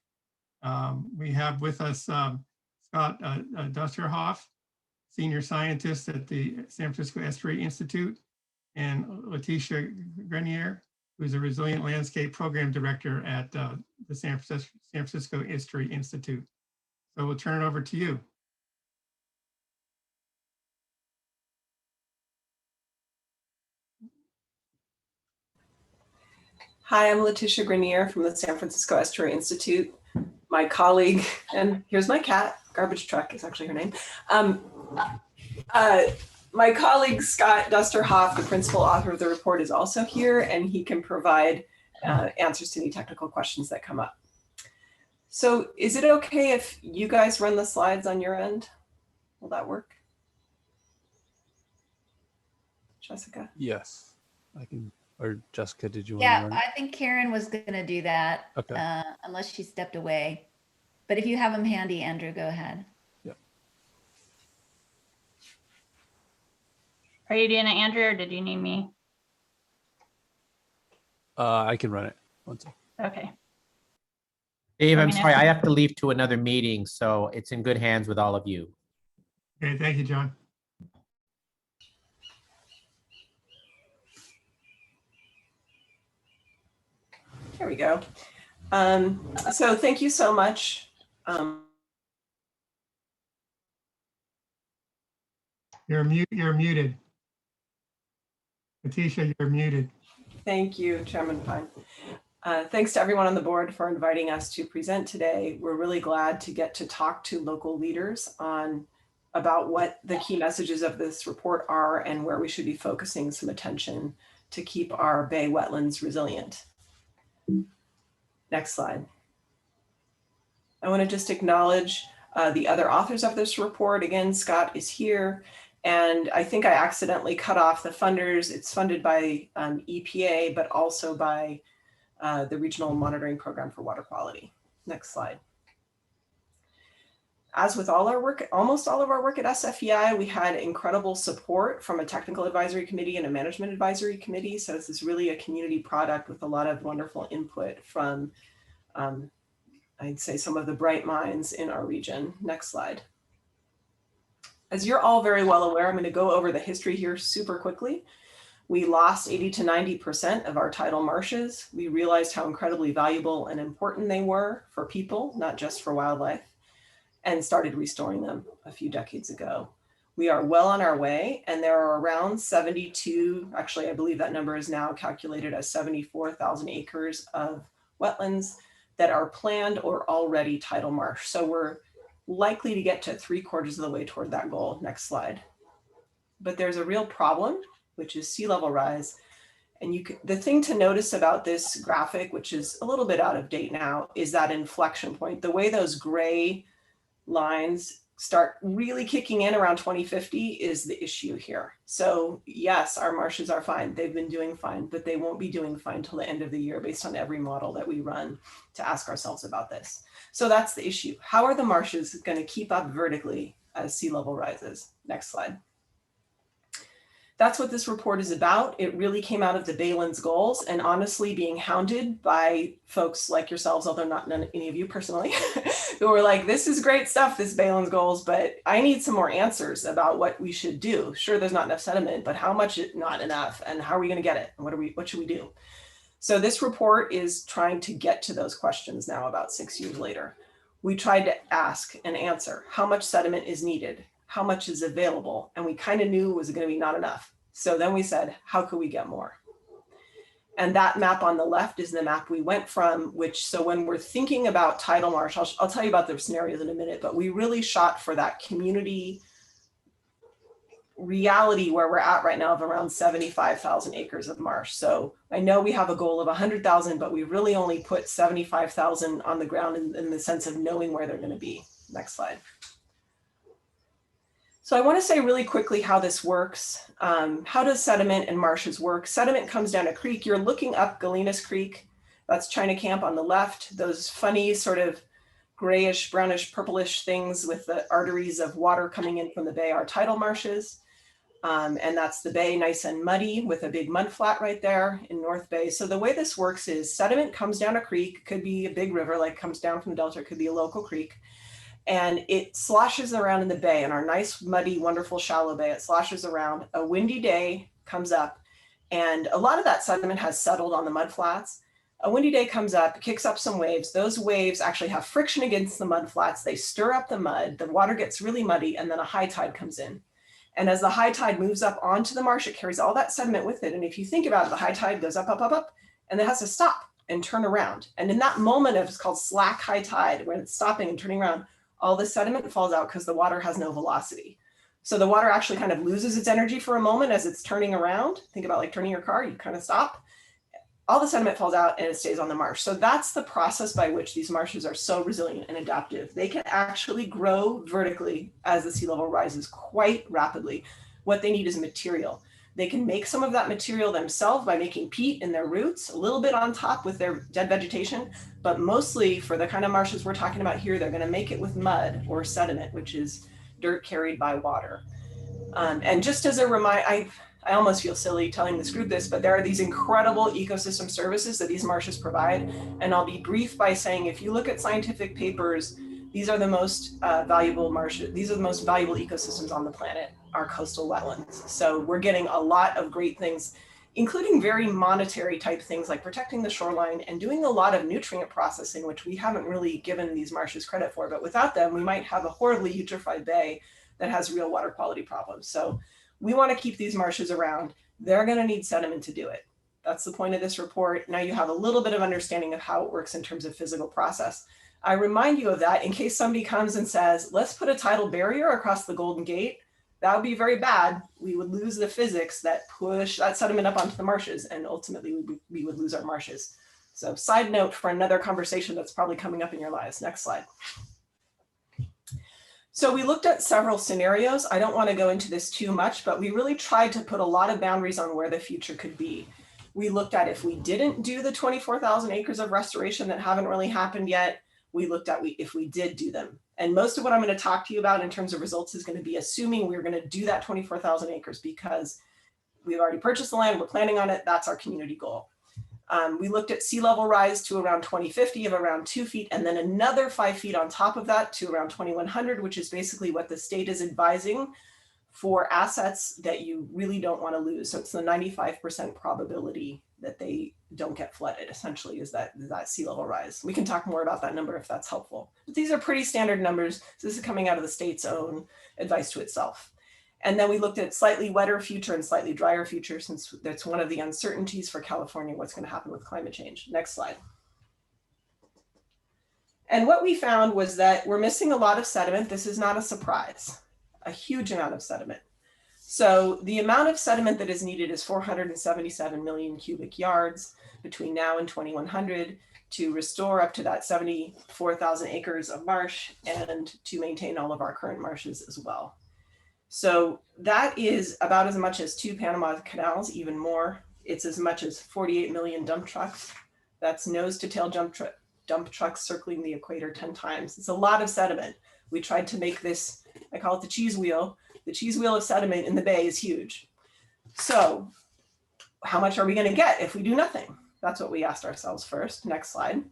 We have with us Scott Dusterhoff, Senior Scientist at the San Francisco Estuary Institute, and Letitia Grenier, who's a Resilient Landscape Program Director at the San Francisco Estuary Institute. So we'll turn it over to you. Hi, I'm Letitia Grenier from the San Francisco Estuary Institute. My colleague, and here's my cat, Garbage Truck is actually her name. My colleague, Scott Dusterhoff, the principal author of the report, is also here, and he can provide answers to any technical questions that come up. So is it okay if you guys run the slides on your end? Will that work? Jessica? Yes, I can. Or Jessica, did you want Yeah, to run it? I think Karen was going to do that. Okay. Unless she stepped away. But if you have them handy, Andrew, go ahead. Yep. Are you doing it, Andrew, or did you need me? I can run it. One second. Okay. Dave, I I'm mean, sorry, I have to leave to another meeting, so it's in good hands with all of you. Okay, thank you, John. There we go. So thank you so much. You're muted. Letitia, you're muted. Thank you, Chairman Pine. Thanks to everyone on the board for inviting us to present today. We're really glad to get to talk to local leaders about what the key messages of this report are and where we should be focusing some attention to keep our bay wetlands resilient. Next slide. I want to just acknowledge the other authors of this report. Again, Scott is here. And I think I accidentally cut off the funders. It's funded by EPA, but also by the Regional Monitoring Program for Water Quality. Next slide. As with all our work, almost all of our work at SFBRA, we had incredible support from a technical advisory committee and a management advisory committee. So this is really a community product with a lot of wonderful input from, I'd say, some of the bright minds in our region. Next slide. As you're all very well aware, I'm going to go over the history here super quickly. We lost 80 to 90% of our tidal marshes. We realized how incredibly valuable and important they were for people, not just for wildlife, and started restoring them a few decades ago. We are well on our way, and there are around 72, actually I believe that number is now calculated as 74,000 acres of wetlands that are planned or already tidal marsh. So we're likely to get to 3/4 of the way toward that goal. Next slide. But there's a real problem, which is sea level rise. And the thing to notice about this graphic, which is a little bit out of date now, is that inflection point. The way those gray lines start really kicking in around 2050 is the issue here. So yes, our marshes are fine. They've been doing fine, but they won't be doing fine till the end of the year based on every model that we run to ask ourselves about this. So that's the issue. How are the marshes going to keep up vertically as sea level rises? Next slide. That's what this report is about. It really came out of the Baylands goals, and honestly being hounded by folks like yourselves, although not any of you personally, who were like, this is great stuff, this Baylands goals, but I need some more answers about what we should do. Sure, there's not enough sediment, but how much not enough, and how are we going to get it? And what should we do? So this report is trying to get to those questions now about 6 years later. We tried to ask and answer how much sediment is needed, how much is available, and we kind of knew it was going to be not enough. So then we said, how could we get more? And that map on the left is the map we went from, so when we're thinking about tidal marsh, I'll tell you about the scenarios in a minute, but we really shot for that community reality where we're at right now of around 75,000 acres of marsh. So I know we have a goal of 100,000, but we really only put 75,000 on the ground in the sense of knowing where they're going to be. Next slide. So I want to say really quickly how this works. How does sediment and marshes work? Sediment comes down a creek. You're looking up Galenas Creek. That's China Camp on the left. Those funny sort of grayish, brownish, purplish things with the arteries of water coming in from the bay are tidal marshes. And that's the bay, nice and muddy with a big mud flat right there in North Bay. So the way this works is sediment comes down a creek, could be a big river, like comes down from the Delta, it could be a local creek. And it sloshes around in the bay, in our nice, muddy, wonderful, shallow bay. It sloshes around. A windy day comes up, and a lot of that sediment has settled on the mud flats. A windy day comes up, kicks up some waves. Those waves actually have friction against the mud flats. They stir up the mud. The water gets really muddy, and then a high tide comes in. And as the high tide moves up onto the marsh, it carries all that sediment with it. And if you think about it, the high tide goes up, up, up, up, and it has to stop and turn around. And in that moment of, it's called slack high tide, when it's stopping and turning around, all the sediment falls out because the water has no velocity. So the water actually kind of loses its energy for a moment as it's turning around. Think about like turning your car, you kind of stop. All the sediment falls out and it stays on the marsh. So that's the process by which these marshes are so resilient and adaptive. They can actually grow vertically as the sea level rises quite rapidly. What they need is material. They can make some of that material themselves by making peat in their roots, a little bit on top with their dead vegetation, but mostly for the kind of marshes we're talking about here, they're going to make it with mud or sediment, which is dirt carried by water. And just as a reminder, I almost feel silly telling this group this, but there are these incredible ecosystem services that these marshes provide. And I'll be brief by saying, if you look at scientific papers, these are the most valuable marshes. These are the most valuable ecosystems on the planet, our coastal wetlands. So we're getting a lot of great things, including very monetary type things like protecting the shoreline and doing a lot of nutrient processing, which we haven't really given these marshes credit for. But without them, we might have a horribly eutrophied bay that has real water quality problems. So we want to keep these marshes around. They're going to need sediment to do it. That's the point of this report. Now you have a little bit of understanding of how it works in terms of physical process. I remind you of that in case somebody comes and says, let's put a tidal barrier across the Golden Gate. That would be very bad. We would lose the physics that push that sediment up onto the marshes, and ultimately we would lose our marshes. So side note for another conversation that's probably coming up in your lives. Next slide. So we looked at several scenarios. I don't want to go into this too much, but we really tried to put a lot of boundaries on where the future could be. We looked at if we didn't do the 24,000 acres of restoration that haven't really happened yet. We looked at if we did do them. And most of what I'm going to talk to you about in terms of results is going to be assuming we're going to do that 24,000 acres because we've already purchased the land, we're planning on it, that's our community goal. We looked at sea level rise to around 2050 of around 2 feet, and then another 5 feet on top of that to around 2100, which is basically what the state is advising for assets that you really don't want to lose. So it's the 95% probability that they don't get flooded, essentially, is that sea level rise. We can talk more about that number if that's helpful. But these are pretty standard numbers. So this is coming out of the state's own advice to itself. And then we looked at slightly wetter future and slightly drier future, since that's one of the uncertainties for California, what's going to happen with climate change. Next slide. And what we found was that we're missing a lot of sediment. This is not a surprise, a huge amount of sediment. So the amount of sediment that is needed is 477 million cubic yards between now and 2100 to restore up to that 74,000 acres of marsh and to maintain all of our current marshes as well. So that is about as much as 2 Panama canals, even more. It's as much as 48 million dump trucks. That's nose to tail dump trucks circling the equator 10 times. It's a lot of sediment. We tried to make this, I call it the cheese wheel. The cheese wheel of sediment in the bay is huge. So how much are we going to get if we do nothing? That's what we asked ourselves first. Next slide.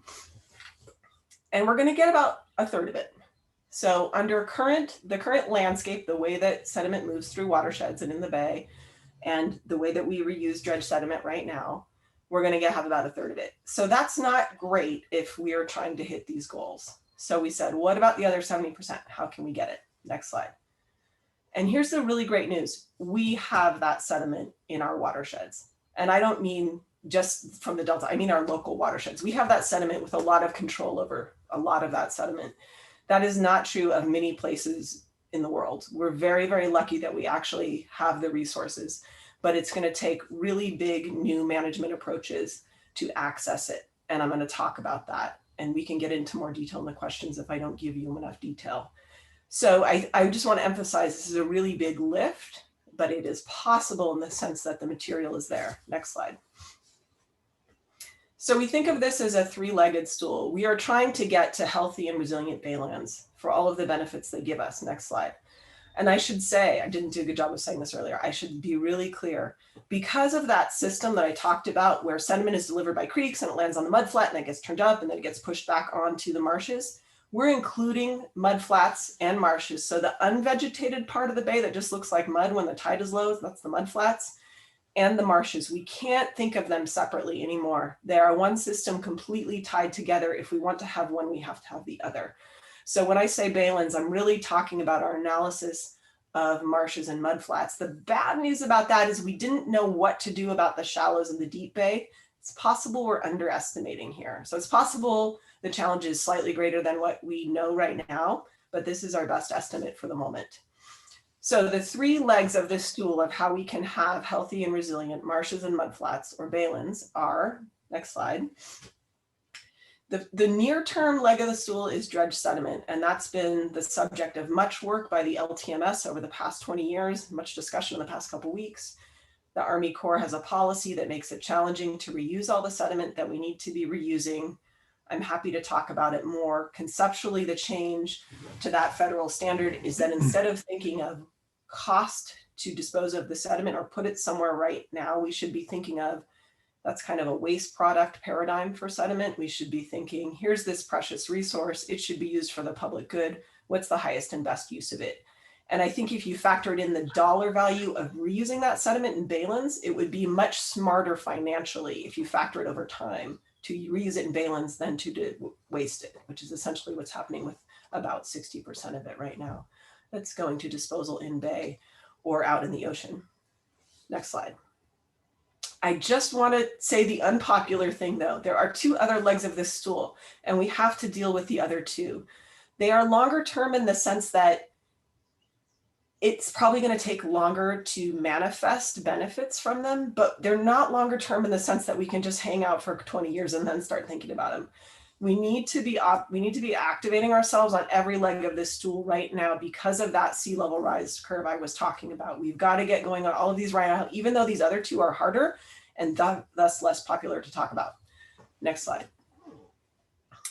And we're going to get about a third of it. So under the current landscape, the way that sediment moves through watersheds and in the bay, and the way that we reuse dredge sediment right now, we're going to have about a third of it. So that's not great if we are trying to hit these goals. So we said, what about the other 70%? How can we get it? Next slide. And here's the really great news. We have that sediment in our watersheds. And I don't mean just from the Delta, I mean our local watersheds. We have that sediment with a lot of control over a lot of that sediment. That is not true of many places in the world. We're very, very lucky that we actually have the resources, but it's going to take really big new management approaches to access it. And I'm going to talk about that. And we can get into more detail in the questions if I don't give you enough detail. So I just want to emphasize this is a really big lift, but it is possible in the sense that the material is there. Next slide. So we think of this as a three-legged stool. We are trying to get to healthy and resilient baylands for all of the benefits they give us. Next slide. And I should say, I didn't do a good job of saying this earlier, I should be really clear. Because of that system that I talked about where sediment is delivered by creeks and it lands on the mudflat and it gets turned up and then it gets pushed back onto the marshes, we're including mudflats and marshes. So the unvegetated part of the bay that just looks like mud when the tide is low, that's the mudflats, and the marshes. We can't think of them separately anymore. They are one system completely tied together. If we want to have one, we have to have the other. So when I say baylands, I'm really talking about our analysis of marshes and mudflats. The bad news about that is we didn't know what to do about the shallows in the deep bay. It's possible we're underestimating here. So it's possible the challenge is slightly greater than what we know right now, but this is our best estimate for the moment. So the three legs of this stool of how we can have healthy and resilient marshes and mudflats or baylands are, next slide. The near-term leg of the stool is dredge sediment, and that's been the subject of much work by the LTMS over the past 20 years, much discussion in the past couple of weeks. The Army Corps has a policy that makes it challenging to reuse all the sediment that we need to be reusing. I'm happy to talk about it more. Conceptually, the change to that federal standard is that instead of thinking of cost to dispose of the sediment or put it somewhere right now, we should be thinking of that's kind of a waste product paradigm for sediment. We should be thinking, here's this precious resource. It should be used for the public good. What's the highest and best use of it? And I think if you factored in the dollar value of reusing that sediment in baylands, it would be much smarter financially if you factor it over time to reuse it in baylands than to waste it, which is essentially what's happening with about 60% of it right now. That's going to disposal in bay or out in the ocean. Next slide. I just want to say the unpopular thing though. There are two other legs of this stool and we have to deal with the other two. They are longer term in the sense that it's probably going to take longer to manifest benefits from them, but they're not longer term in the sense that we can just hang out for 20 years and then start thinking about them. We need to be activating ourselves on every leg of this stool right now because of that sea level rise curve I was talking about. We've got to get going on all of these right now, even though these other two are harder and thus less popular to talk about. Next slide.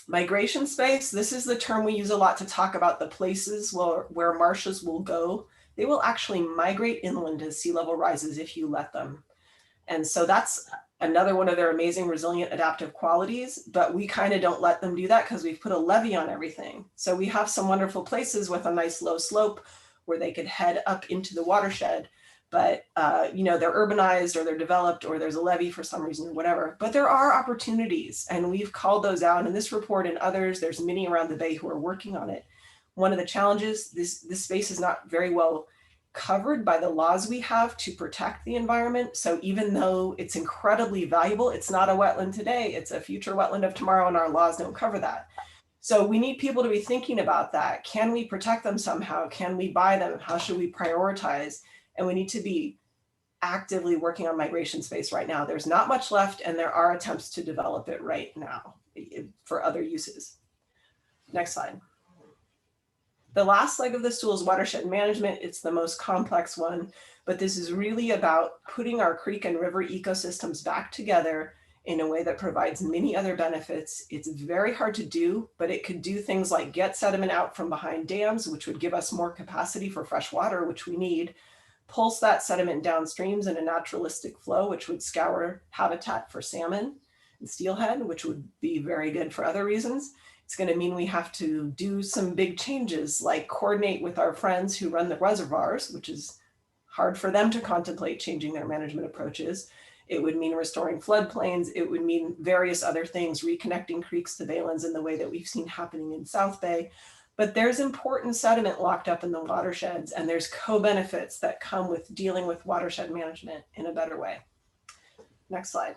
Migration space. This is the term we use a lot to talk about the places where marshes will go. They will actually migrate inland as sea level rises if you let them. And so that's another one of their amazing resilient adaptive qualities, but we kind of don't let them do that because we've put a levee on everything. So we have some wonderful places with a nice low slope where they could head up into the watershed, but you know, they're urbanized or they're developed or there's a levee for some reason, whatever. But there are opportunities and we've called those out in this report and others. There's many around the bay who are working on it. One of the challenges, this space is not very well covered by the laws we have to protect the environment. So even though it's incredibly valuable, it's not a wetland today, it's a future wetland of tomorrow and our laws don't cover that. So we need people to be thinking about that. Can we protect them somehow? Can we buy them? How should we prioritize? And we need to be actively working on migration space right now. There's not much left and there are attempts to develop it right now for other uses. Next slide. The last leg of the stool is watershed management. It's the most complex one, but this is really about putting our creek and river ecosystems back together in a way that provides many other benefits. It's very hard to do, but it could do things like get sediment out from behind dams, which would give us more capacity for fresh water, which we need, pulse that sediment downstreams in a naturalistic flow, which would scour habitat for salmon and steelhead, which would be very good for other reasons. It's going to mean we have to do some big changes like coordinate with our friends who run the reservoirs, which is hard for them to contemplate changing their management approaches. It would mean restoring floodplains. It would mean various other things, reconnecting creeks to baylands in the way that we've seen happening in South Bay. But there's important sediment locked up in the watersheds and there's co-benefits that come with dealing with watershed management in a better way. Next slide.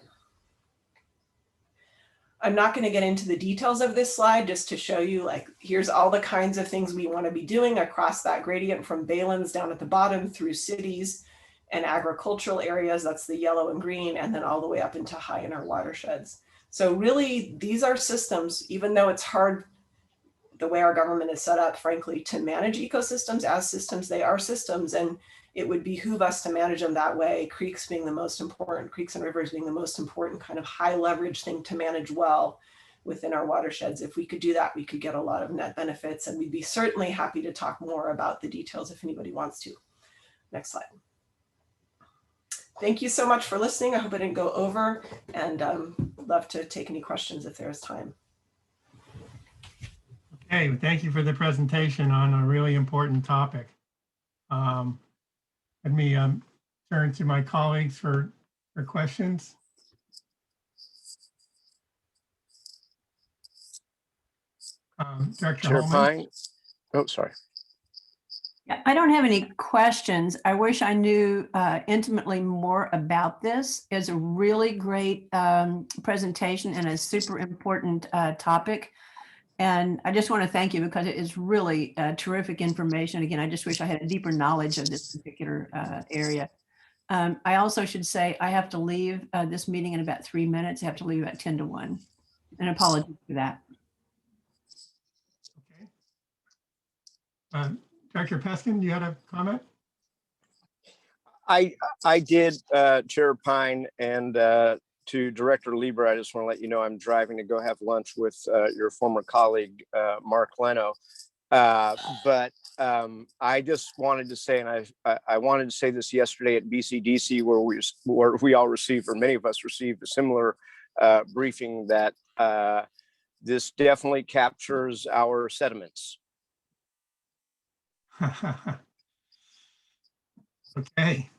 I'm not going to get into the details of this slide, just to show you, like, here's all the kinds of things we want to be doing across that gradient, from baylands down at the bottom through cities and agricultural areas, that's the yellow and green, and then all the way up into high in our watersheds. So really, these are systems, even though it's hard the way our government is set up, frankly, to manage ecosystems as systems, they are systems, and it would behoove us to manage them that way, creeks being the most important, creeks and rivers being the most important kind of high leverage thing to manage well within our watersheds. If we could do that, we could get a lot of net benefits, and we'd be certainly happy to talk more about the details if anybody wants to. Next slide. Thank you so much for listening. I hope I didn't go over, and love to take any questions if there's time. Okay, thank you for the presentation on a really important topic. Let me turn to my colleagues for questions. Director Chair Holman. Pine. Oh, sorry. I don't have any questions. I wish I knew intimately more about this. It's a really great presentation and a super important topic. And I just want to thank you, because it is really terrific information. Again, I just wish I had a deeper knowledge of this particular area. I also should say I have to leave this meeting in about 3 minutes. I have to leave at 10 to 1. And apologies for that. Okay. Director Peskin, you had a comment? I did, Chair Pine, and to Director Lieber, I just want to let you know I'm driving to go have lunch with your former colleague, Mark Leno. But I just wanted to say, and I wanted to say this yesterday at BCDC, where we all received, or many of us received, a similar briefing, that this definitely captures our sediments. Okay.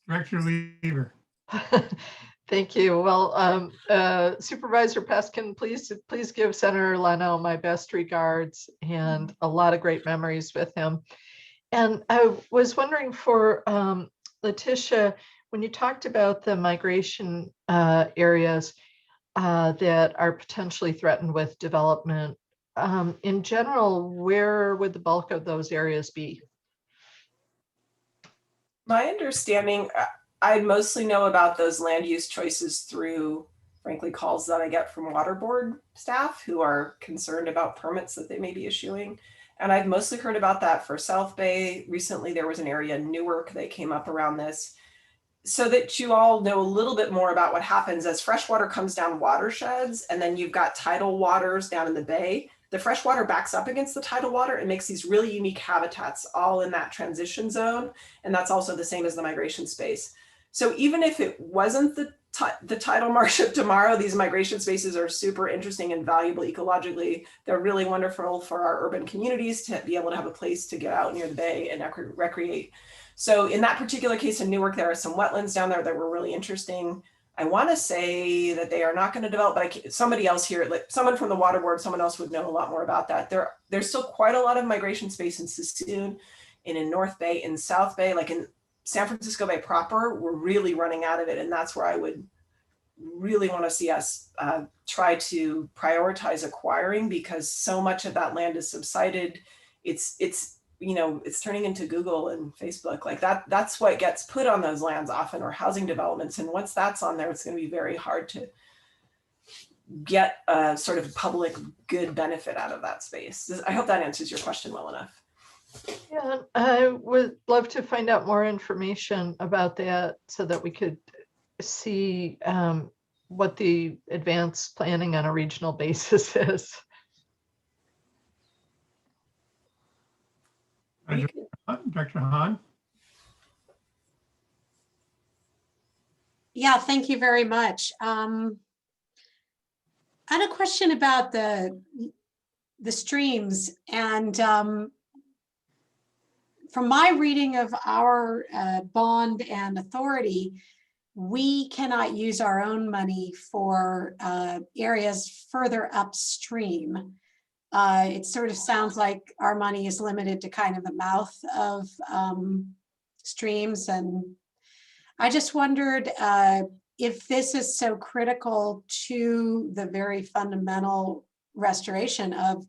Director Lieber. Thank you. Well, Supervisor Peskin, please give Senator Leno my best regards, and a lot of great memories with him. And I was wondering for Letitia, when you talked about the migration areas that are potentially threatened with development, in general, where would the bulk of those areas be? My understanding, I mostly know about those land use choices through, frankly, calls that I get from water board staff who are concerned about permits that they may be issuing. And I've mostly heard about that for South Bay. Recently, there was an area in Newark that came up around this. So that you all know a little bit more about what happens as freshwater comes down watersheds, and then you've got tidal waters down in the bay. The freshwater backs up against the tidal water and makes these really unique habitats all in that transition zone. And that's also the same as the migration space. So even if it wasn't the tidal marsh of tomorrow, these migration spaces are super interesting and valuable ecologically. They're really wonderful for our urban communities to be able to have a place to get out near the bay and recreate. So in that particular case in Newark, there are some wetlands down there that were really interesting. I want to say that they are not going to develop, but somebody else here, like someone from the water board, someone else would know a lot more about that. There's still quite a lot of migration space in Sassoon and in North Bay, in South Bay, like in San Francisco Bay proper. We're really running out of it. And that's where I would really want to see us try to prioritize acquiring, because so much of that land is subsided. It's you know, it's turning into Google and Facebook, like that's what gets put on those lands often, or housing developments. And once that's on there, it's going to be very hard to get a sort of public good benefit out of that space. I hope that answers your question well enough. Yeah, I would love to find out more information about that so that we could see what the advanced planning on a regional basis is. Director Hahn. Yeah, thank you very much. I had a question about the streams, and from my reading of our bond and authority, we cannot use our own money for areas further upstream. It sort of sounds like our money is limited to kind of the mouth of streams. And I just wondered if this is so critical to the very fundamental restoration of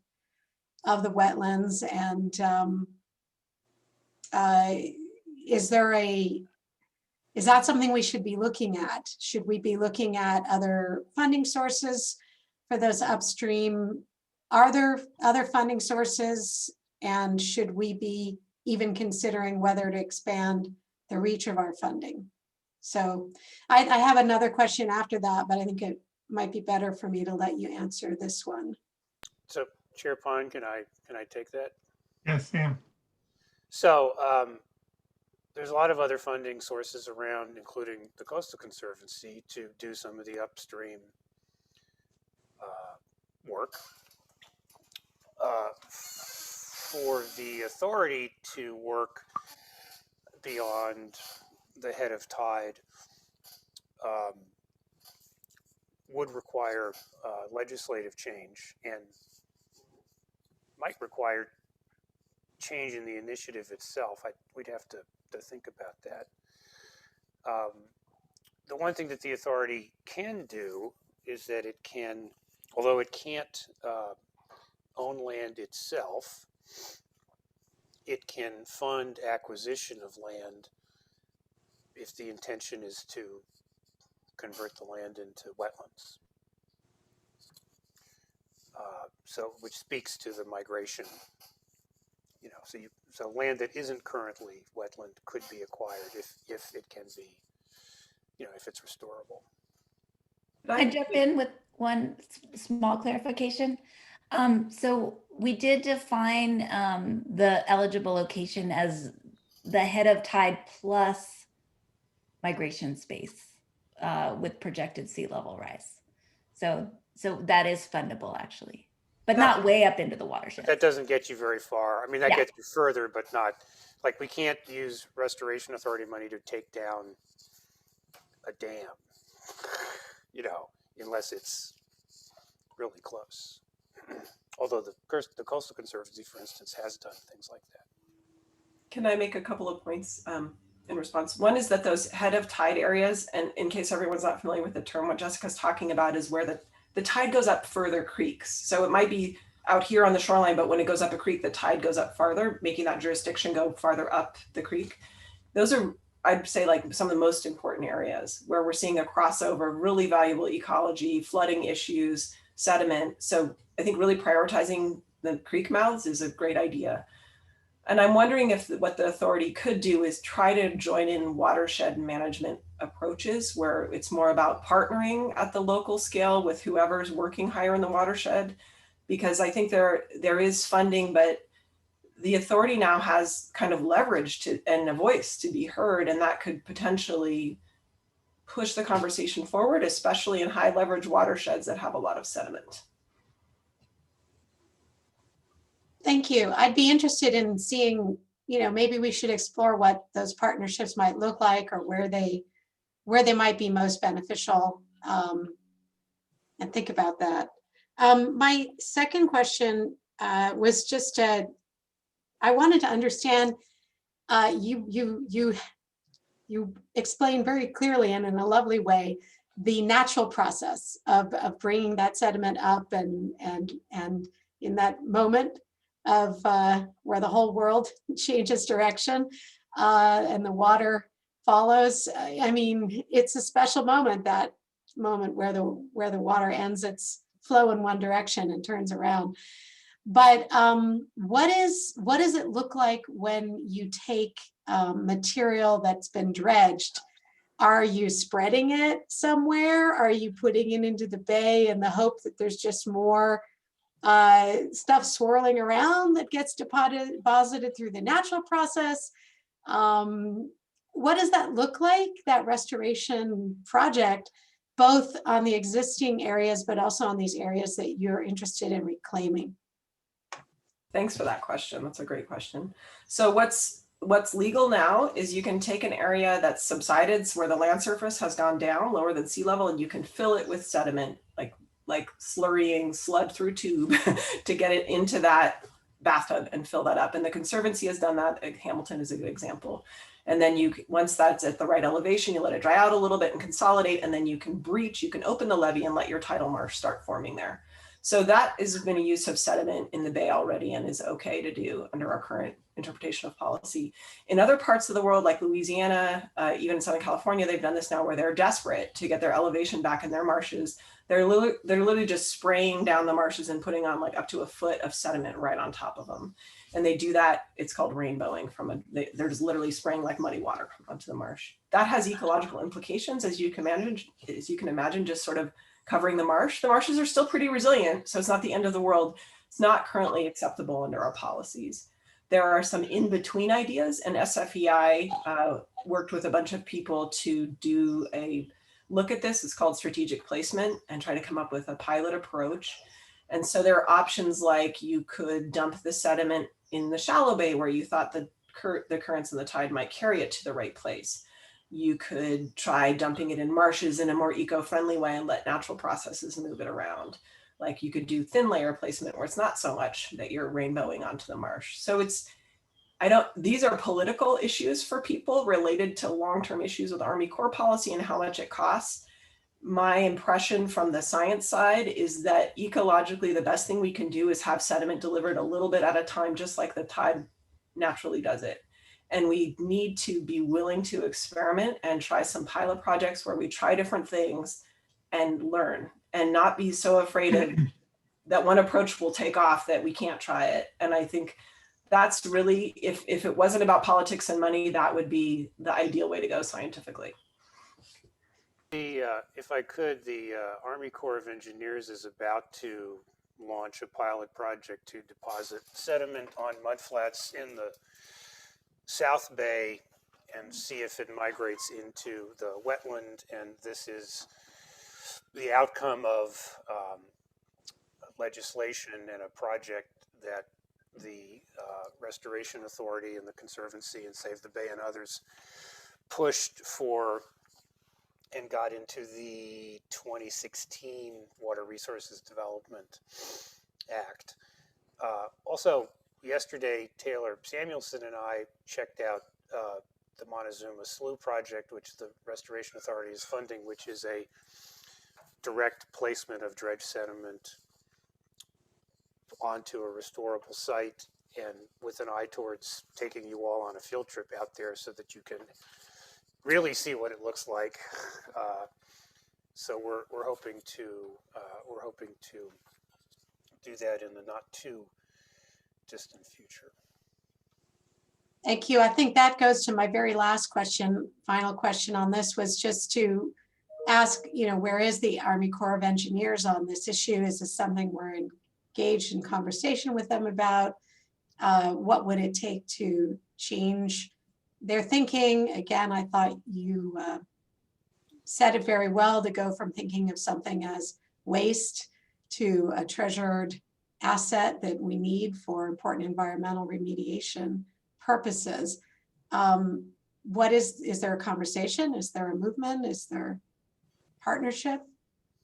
the wetlands, and is that something we should be looking at? Should we be looking at other funding sources for those upstream? Are there other funding sources, and should we be even considering whether to expand the reach of our funding? So I have another question after that, but I think it might be better for me to let you answer this one. So Chair Pine, can I take that? Yes, Sam. So there's a lot of other funding sources around, including the Coastal Conservancy, to do some of the upstream work. For the authority to work beyond the head of tide would require legislative change, and might require change in the initiative itself. We'd have to think about that. The one thing that the authority can do is that it can, although it can't own land itself, it can fund acquisition of land if the intention is to convert the land into wetlands. So, which speaks to the migration. You know, so land that isn't currently wetland could be acquired if it can be, you know, if it's restorable. I jump in with one small clarification. So we did define the eligible location as the head of tide plus migration space with projected sea level rise. So that is fundable actually, but not way up into the watershed. That doesn't get you very far. I mean, that Yeah. gets you further, but not, like, we can't use Restoration Authority money to take down a dam, you know, unless it's really close. Although the Coastal Conservancy, for instance, has done things like that. Can I make a couple of points in response? One is that those head of tide areas, and in case everyone's not familiar with the term, what Jessica's talking about is where the tide goes up further creeks. So it might be out here on the shoreline, but when it goes up a creek, the tide goes up farther, making that jurisdiction go farther up the creek. Those are, I'd say, like some of the most important areas where we're seeing a crossover, really valuable ecology, flooding issues, sediment. So I think really prioritizing the creek mouths is a great idea. And I'm wondering if what the authority could do is try to join in watershed management approaches where it's more about partnering at the local scale with whoever's working higher in the watershed, because I think there is funding, but the authority now has kind of leverage and a voice to be heard, and that could potentially push the conversation forward, especially in high leverage watersheds that have a lot of sediment. Thank you. I'd be interested in seeing, you know, maybe we should explore what those partnerships might look like, or where they might be most beneficial, and think about that. My second question was just I wanted to understand, you explained very clearly and in a lovely way the natural process of bringing that sediment up, and in that moment of where the whole world changes direction and the water follows. I mean, it's a special moment, that moment where the water ends its flow in one direction and turns around. But what does it look like when you take material that's been dredged? Are you spreading it somewhere? Are you putting it into the bay in the hope that there's just more stuff swirling around that gets deposited through the natural process? What does that look like, that restoration project, both on the existing areas, but also on these areas that you're interested in reclaiming? Thanks for that question. That's a great question. So what's legal now is you can take an area that's subsided, where the land surface has gone down lower than sea level, and you can fill it with sediment, like slurrying slud through tube to get it into that bathtub and fill that up. And the Conservancy has done that. Hamilton is a good example. And then once that's at the right elevation, you let it dry out a little bit and consolidate, and then you can open the levee and let your tidal marsh start forming there. So that has been a use of sediment in the bay already and is okay to do under our current interpretation of policy. In other parts of the world, like Louisiana, even Southern California, they've done this now where they're desperate to get their elevation back in their marshes. They're literally just spraying down the marshes and putting on like up to a foot of sediment right on top of them. And they do that, it's called rainbowing they're just literally spraying like muddy water onto the marsh. That has ecological implications, as you can imagine, just sort of covering the marsh. The marshes are still pretty resilient, so it's not the end of the world. It's not currently acceptable under our policies. There are some in-between ideas, and SFEI worked with a bunch of people to do a look at this. It's called strategic placement, and try to come up with a pilot approach. And so there are options like you could dump the sediment in the shallow bay where you thought the currents and the tide might carry it to the right place. You could try dumping it in marshes in a more eco-friendly way and let natural processes move it around. Like you could do thin layer placement where it's not so much that you're rainbowing onto the marsh. So these are political issues for people related to long-term issues with Army Corps policy and how much it costs. My impression from the science side is that ecologically, the best thing we can do is have sediment delivered a little bit at a time, just like the tide naturally does it. And we need to be willing to experiment and try some pilot projects where we try different things and learn, and not be so afraid of that one approach will take off that we can't try it. And I think that's really, if it wasn't about politics and money, that would be the ideal way to go scientifically. If I could, the Army Corps of Engineers is about to launch a pilot project to deposit sediment on mudflats in the South Bay and see if it migrates into the wetland. And this is the outcome of legislation and a project that the Restoration Authority and the Conservancy and Save the Bay and others pushed for and got into the 2016 Water Resources Development Act. Also, yesterday, Taylor Samuelson and I checked out the Montezuma Slough project, which the Restoration Authority is funding, which is a direct placement of dredge sediment onto a restorable site, and with an eye towards taking you all on a field trip out there so that you can really see what it looks like. So we're hoping to do that in the not too distant future. Thank you. I think that goes to my very last question. Final question on this was just to ask, where is the Army Corps of Engineers on this issue? Is this something we're engaged in conversation with them about? What would it take to change their thinking? Again, I thought you said it very well, to go from thinking of something as waste to a treasured asset that we need for important environmental remediation purposes. Is there a conversation? Is there a movement? Is there partnership?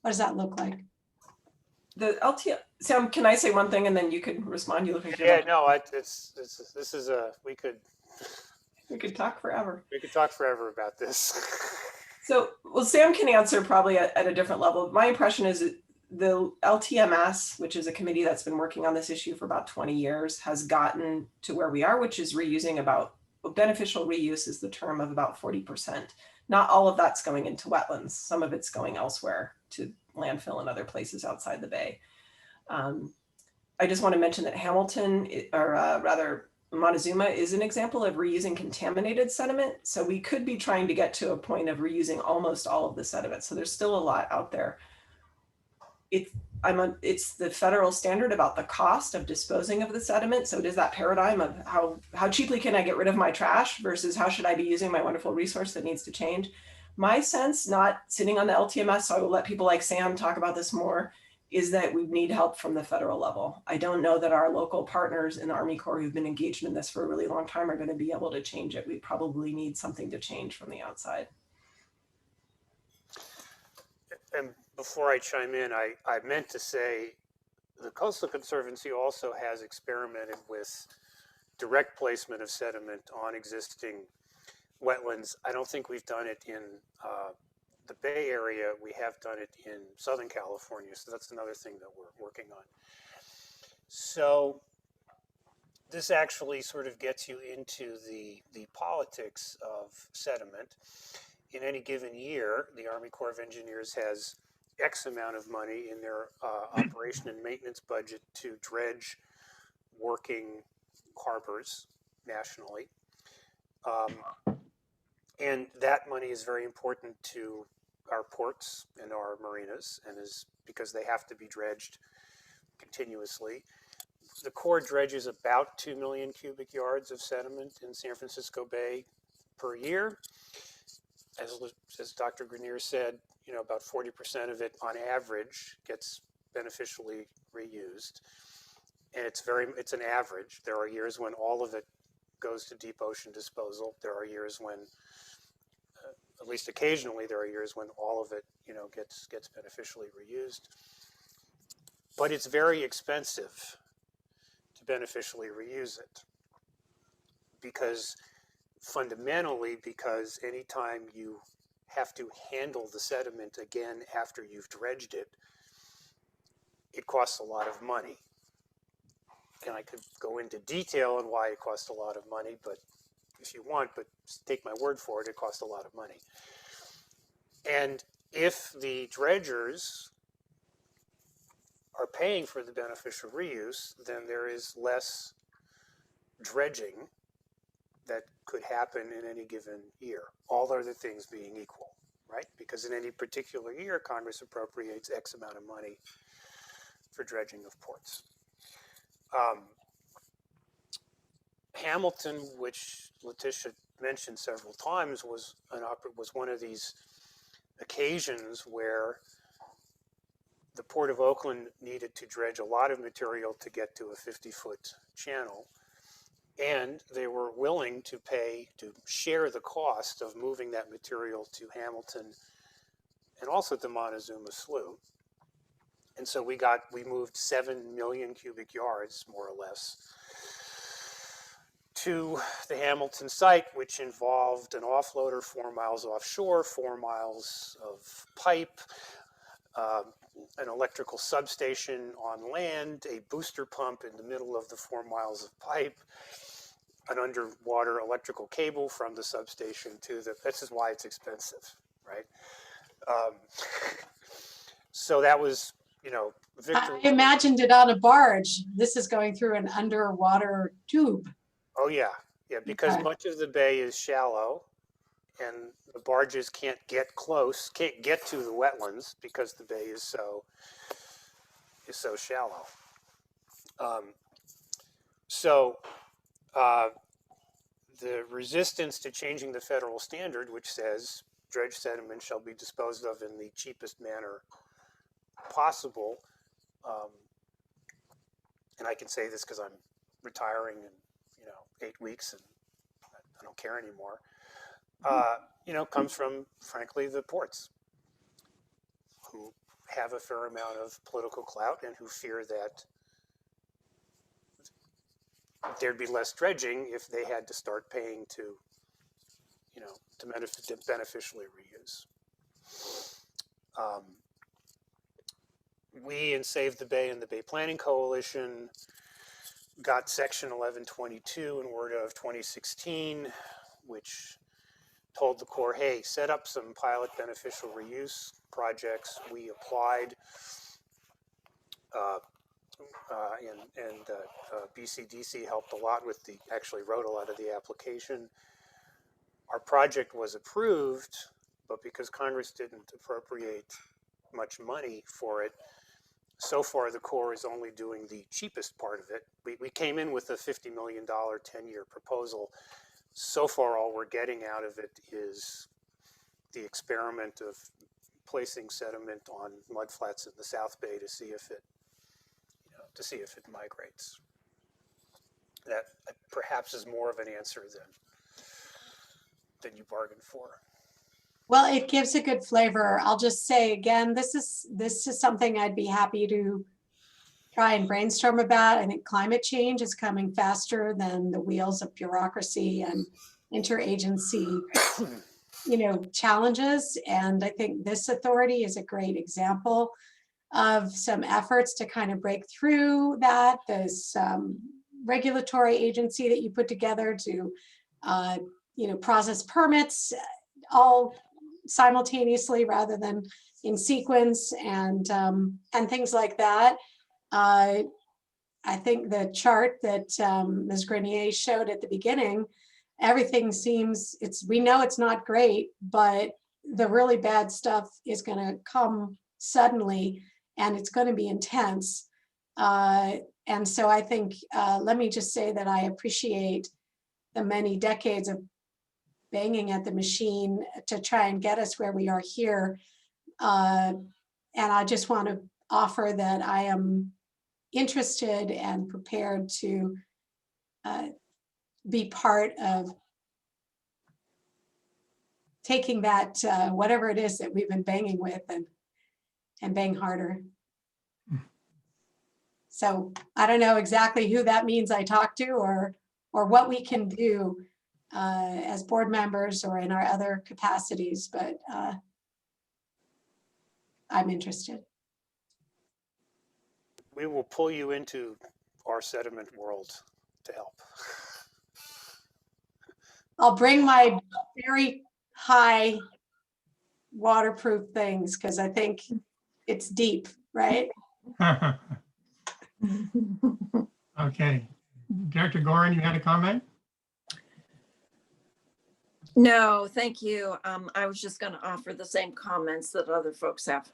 What does that look like? The LTM, Sam, can I say one thing and then you could respond? You look like yeah, no, we could talk forever. We could talk forever about this. So, well, Sam can answer probably at a different level. My impression is that the LTMS, which is a committee that's been working on this issue for about 20 years, has gotten to where we are, which is reusing beneficial reuse is the term of about 40%. Not all of that's going into wetlands. Some of it's going elsewhere to landfill and other places outside the bay. I just want to mention that Hamilton, or rather Montezuma, is an example of reusing contaminated sediment. So we could be trying to get to a point of reusing almost all of the sediment. So there's still a lot out there. It's the federal standard about the cost of disposing of the sediment. So it is that paradigm of how cheaply can I get rid of my trash versus how should I be using my wonderful resource that needs to change. My sense, not sitting on the LTMS, so I will let people like Sam talk about this more, is that we need help from the federal level. I don't know that our local partners in the Army Corps who've been engaged in this for a really long time are going to be able to change it. We probably need something to change from the outside. And before I chime in, I meant to say the Coastal Conservancy also has experimented with direct placement of sediment on existing wetlands. I don't think we've done it in the Bay Area. We have done it in Southern California. So that's another thing that we're working on. So this actually sort of gets you into the politics of sediment. In any given year, the Army Corps of Engineers has X amount of money in their operation and maintenance budget to dredge working harbors nationally. And that money is very important to our ports and our marinas, and is because they have to be dredged continuously. The Corps dredges about 2 million cubic yards of sediment in San Francisco Bay per year. As Dr. Grenier said, about 40% of it on average gets beneficially reused. And it's an average. There are years when all of it goes to deep ocean disposal. There are years when, at least occasionally, there are years when all of it, gets beneficially reused. But it's very expensive to beneficially reuse it, because anytime you have to handle the sediment again after you've dredged it, it costs a lot of money. And I could go into detail on why it costs a lot of money, but if you want, but take my word for it, it costs a lot of money. And if the dredgers are paying for the beneficial reuse, then there is less dredging that could happen in any given year, all other things being equal, right? Because in any particular year, Congress appropriates X amount of money for dredging of ports. Hamilton, which Letitia mentioned several times, was one of these occasions where the Port of Oakland needed to dredge a lot of material to get to a 50-foot channel. And they were willing to share the cost of moving that material to Hamilton and also to Montezuma Slough. And so we moved 7 million cubic yards, more or less, to the Hamilton site, which involved an offloader 4 miles offshore, 4 miles of pipe, an electrical substation on land, a booster pump in the middle of the 4 miles of pipe, an underwater electrical cable from the substation to this is why it's expensive, right? So that was, victory. I imagined it on a barge. This is going through an underwater tube. Oh yeah, because much of the bay is shallow, and the barges can't get to the wetlands because the bay is so shallow. The resistance to changing the federal standard, which says dredged sediment shall be disposed of in the cheapest manner possible, and I can say this because I'm retiring in 8 weeks and I don't care anymore, comes from, frankly, the ports, who have a fair amount of political clout and who fear that there'd be less dredging if they had to start paying to beneficially reuse. We in Save the Bay and the Bay Planning Coalition got Section 1122 in Word of 2016, which told the Corps, hey, set up some pilot beneficial reuse projects. We applied, and BCDC helped a lot with actually wrote a lot of the application. Our project was approved, but because Congress didn't appropriate much money for it, so far the Corps is only doing the cheapest part of it. We came in with a $50 million 10-year proposal. So far, all we're getting out of it is the experiment of placing sediment on mudflats in the South Bay to see if it migrates. That perhaps is more of an answer than you bargained for. Well, it gives a good flavor. I'll just say again, this is something I'd be happy to try and brainstorm about. I think climate change is coming faster than the wheels of bureaucracy and interagency, challenges. And I think this authority is a great example of some efforts to kind of break through that. There's regulatory agency that you put together to, process permits all simultaneously rather than in sequence, and things like that. I think the chart that Ms. Grenier showed at the beginning, everything seems, we know it's not great, but the really bad stuff is going to come suddenly, and it's going to be intense. And so I think, let me just say that I appreciate the many decades of banging at the machine to try and get us where we are here. And I just want to offer that I am interested and prepared to be part of taking that, whatever it is that we've been banging with, and bang harder. So I don't know exactly who that means I talk to, or what we can do as board members or in our other capacities, but I'm interested. We will pull you into our sediment world to help. I'll bring my very high waterproof things because I think it's deep, right? Okay. Director Gorin, you had a comment? No, thank you. I was just going to offer the same comments that other folks have.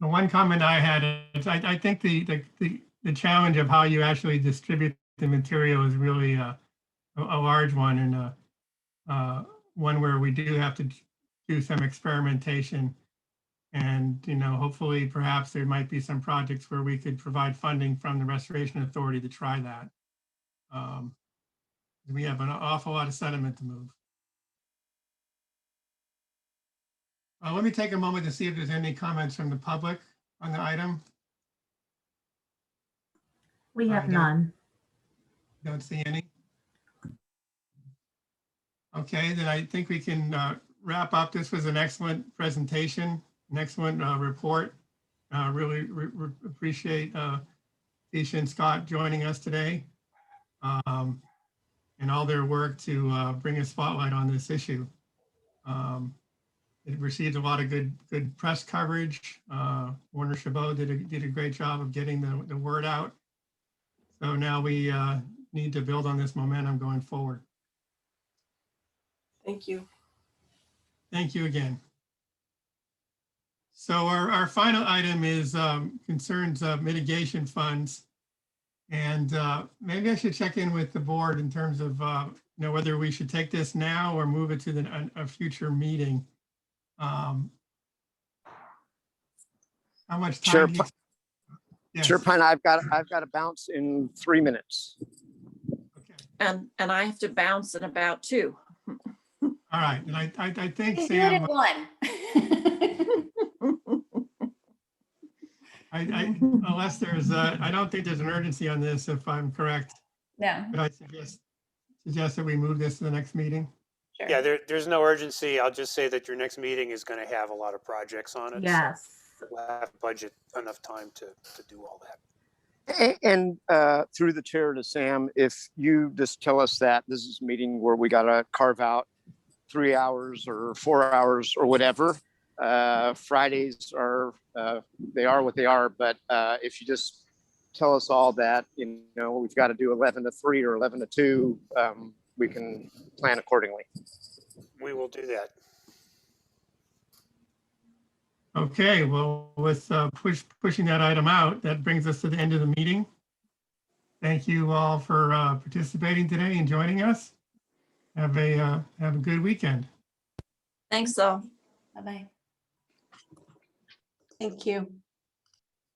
The one comment I had is I think the challenge of how you actually distribute the material is really a large one, and one where we do have to do some experimentation. And, hopefully perhaps there might be some projects where we could provide funding from the Restoration Authority to try that. We have an awful lot of sediment to move. Let me take a moment to see if there's any comments from the public on the item. We have none. Don't see any. Okay, then I think we can wrap up. This was an excellent presentation, an excellent report. Really appreciate Tisha and Scott joining us today, and all their work to bring a spotlight on this issue. It received a lot of good press coverage. Warner Chabot did a great job of getting the word out. So now we need to build on this momentum going forward. Thank you. Thank you again. So our final item is concerns of mitigation funds. And maybe I should check in with the board in terms of whether we should take this now or move it to a future meeting. How much time? Chair Pine, I've got to bounce in 3 minutes. Okay. And I have to bounce in about 2. All right, and I think Let's Sam. do it in 1. Unless there's I don't think there's an urgency on this, if I'm correct. No. But I suggest that we move this to the next meeting. Sure. Yeah, there's no urgency. I'll just say that your next meeting is going to have a lot of projects on it. Yes. So we'll have budget enough time to do all that. And through the chair to Sam, if you just tell us that this is a meeting where we got to carve out 3 hours or 4 hours or whatever. Fridays are, they are what they are, but if you just tell us all that, we've got to do 11 to 3 or 11 to 2, we can plan accordingly. We will do that. Okay, well, with pushing that item out, that brings us to the end of the meeting. Thank you all for participating today and joining us. Have a good weekend. Thanks all. Bye-bye. Thank you.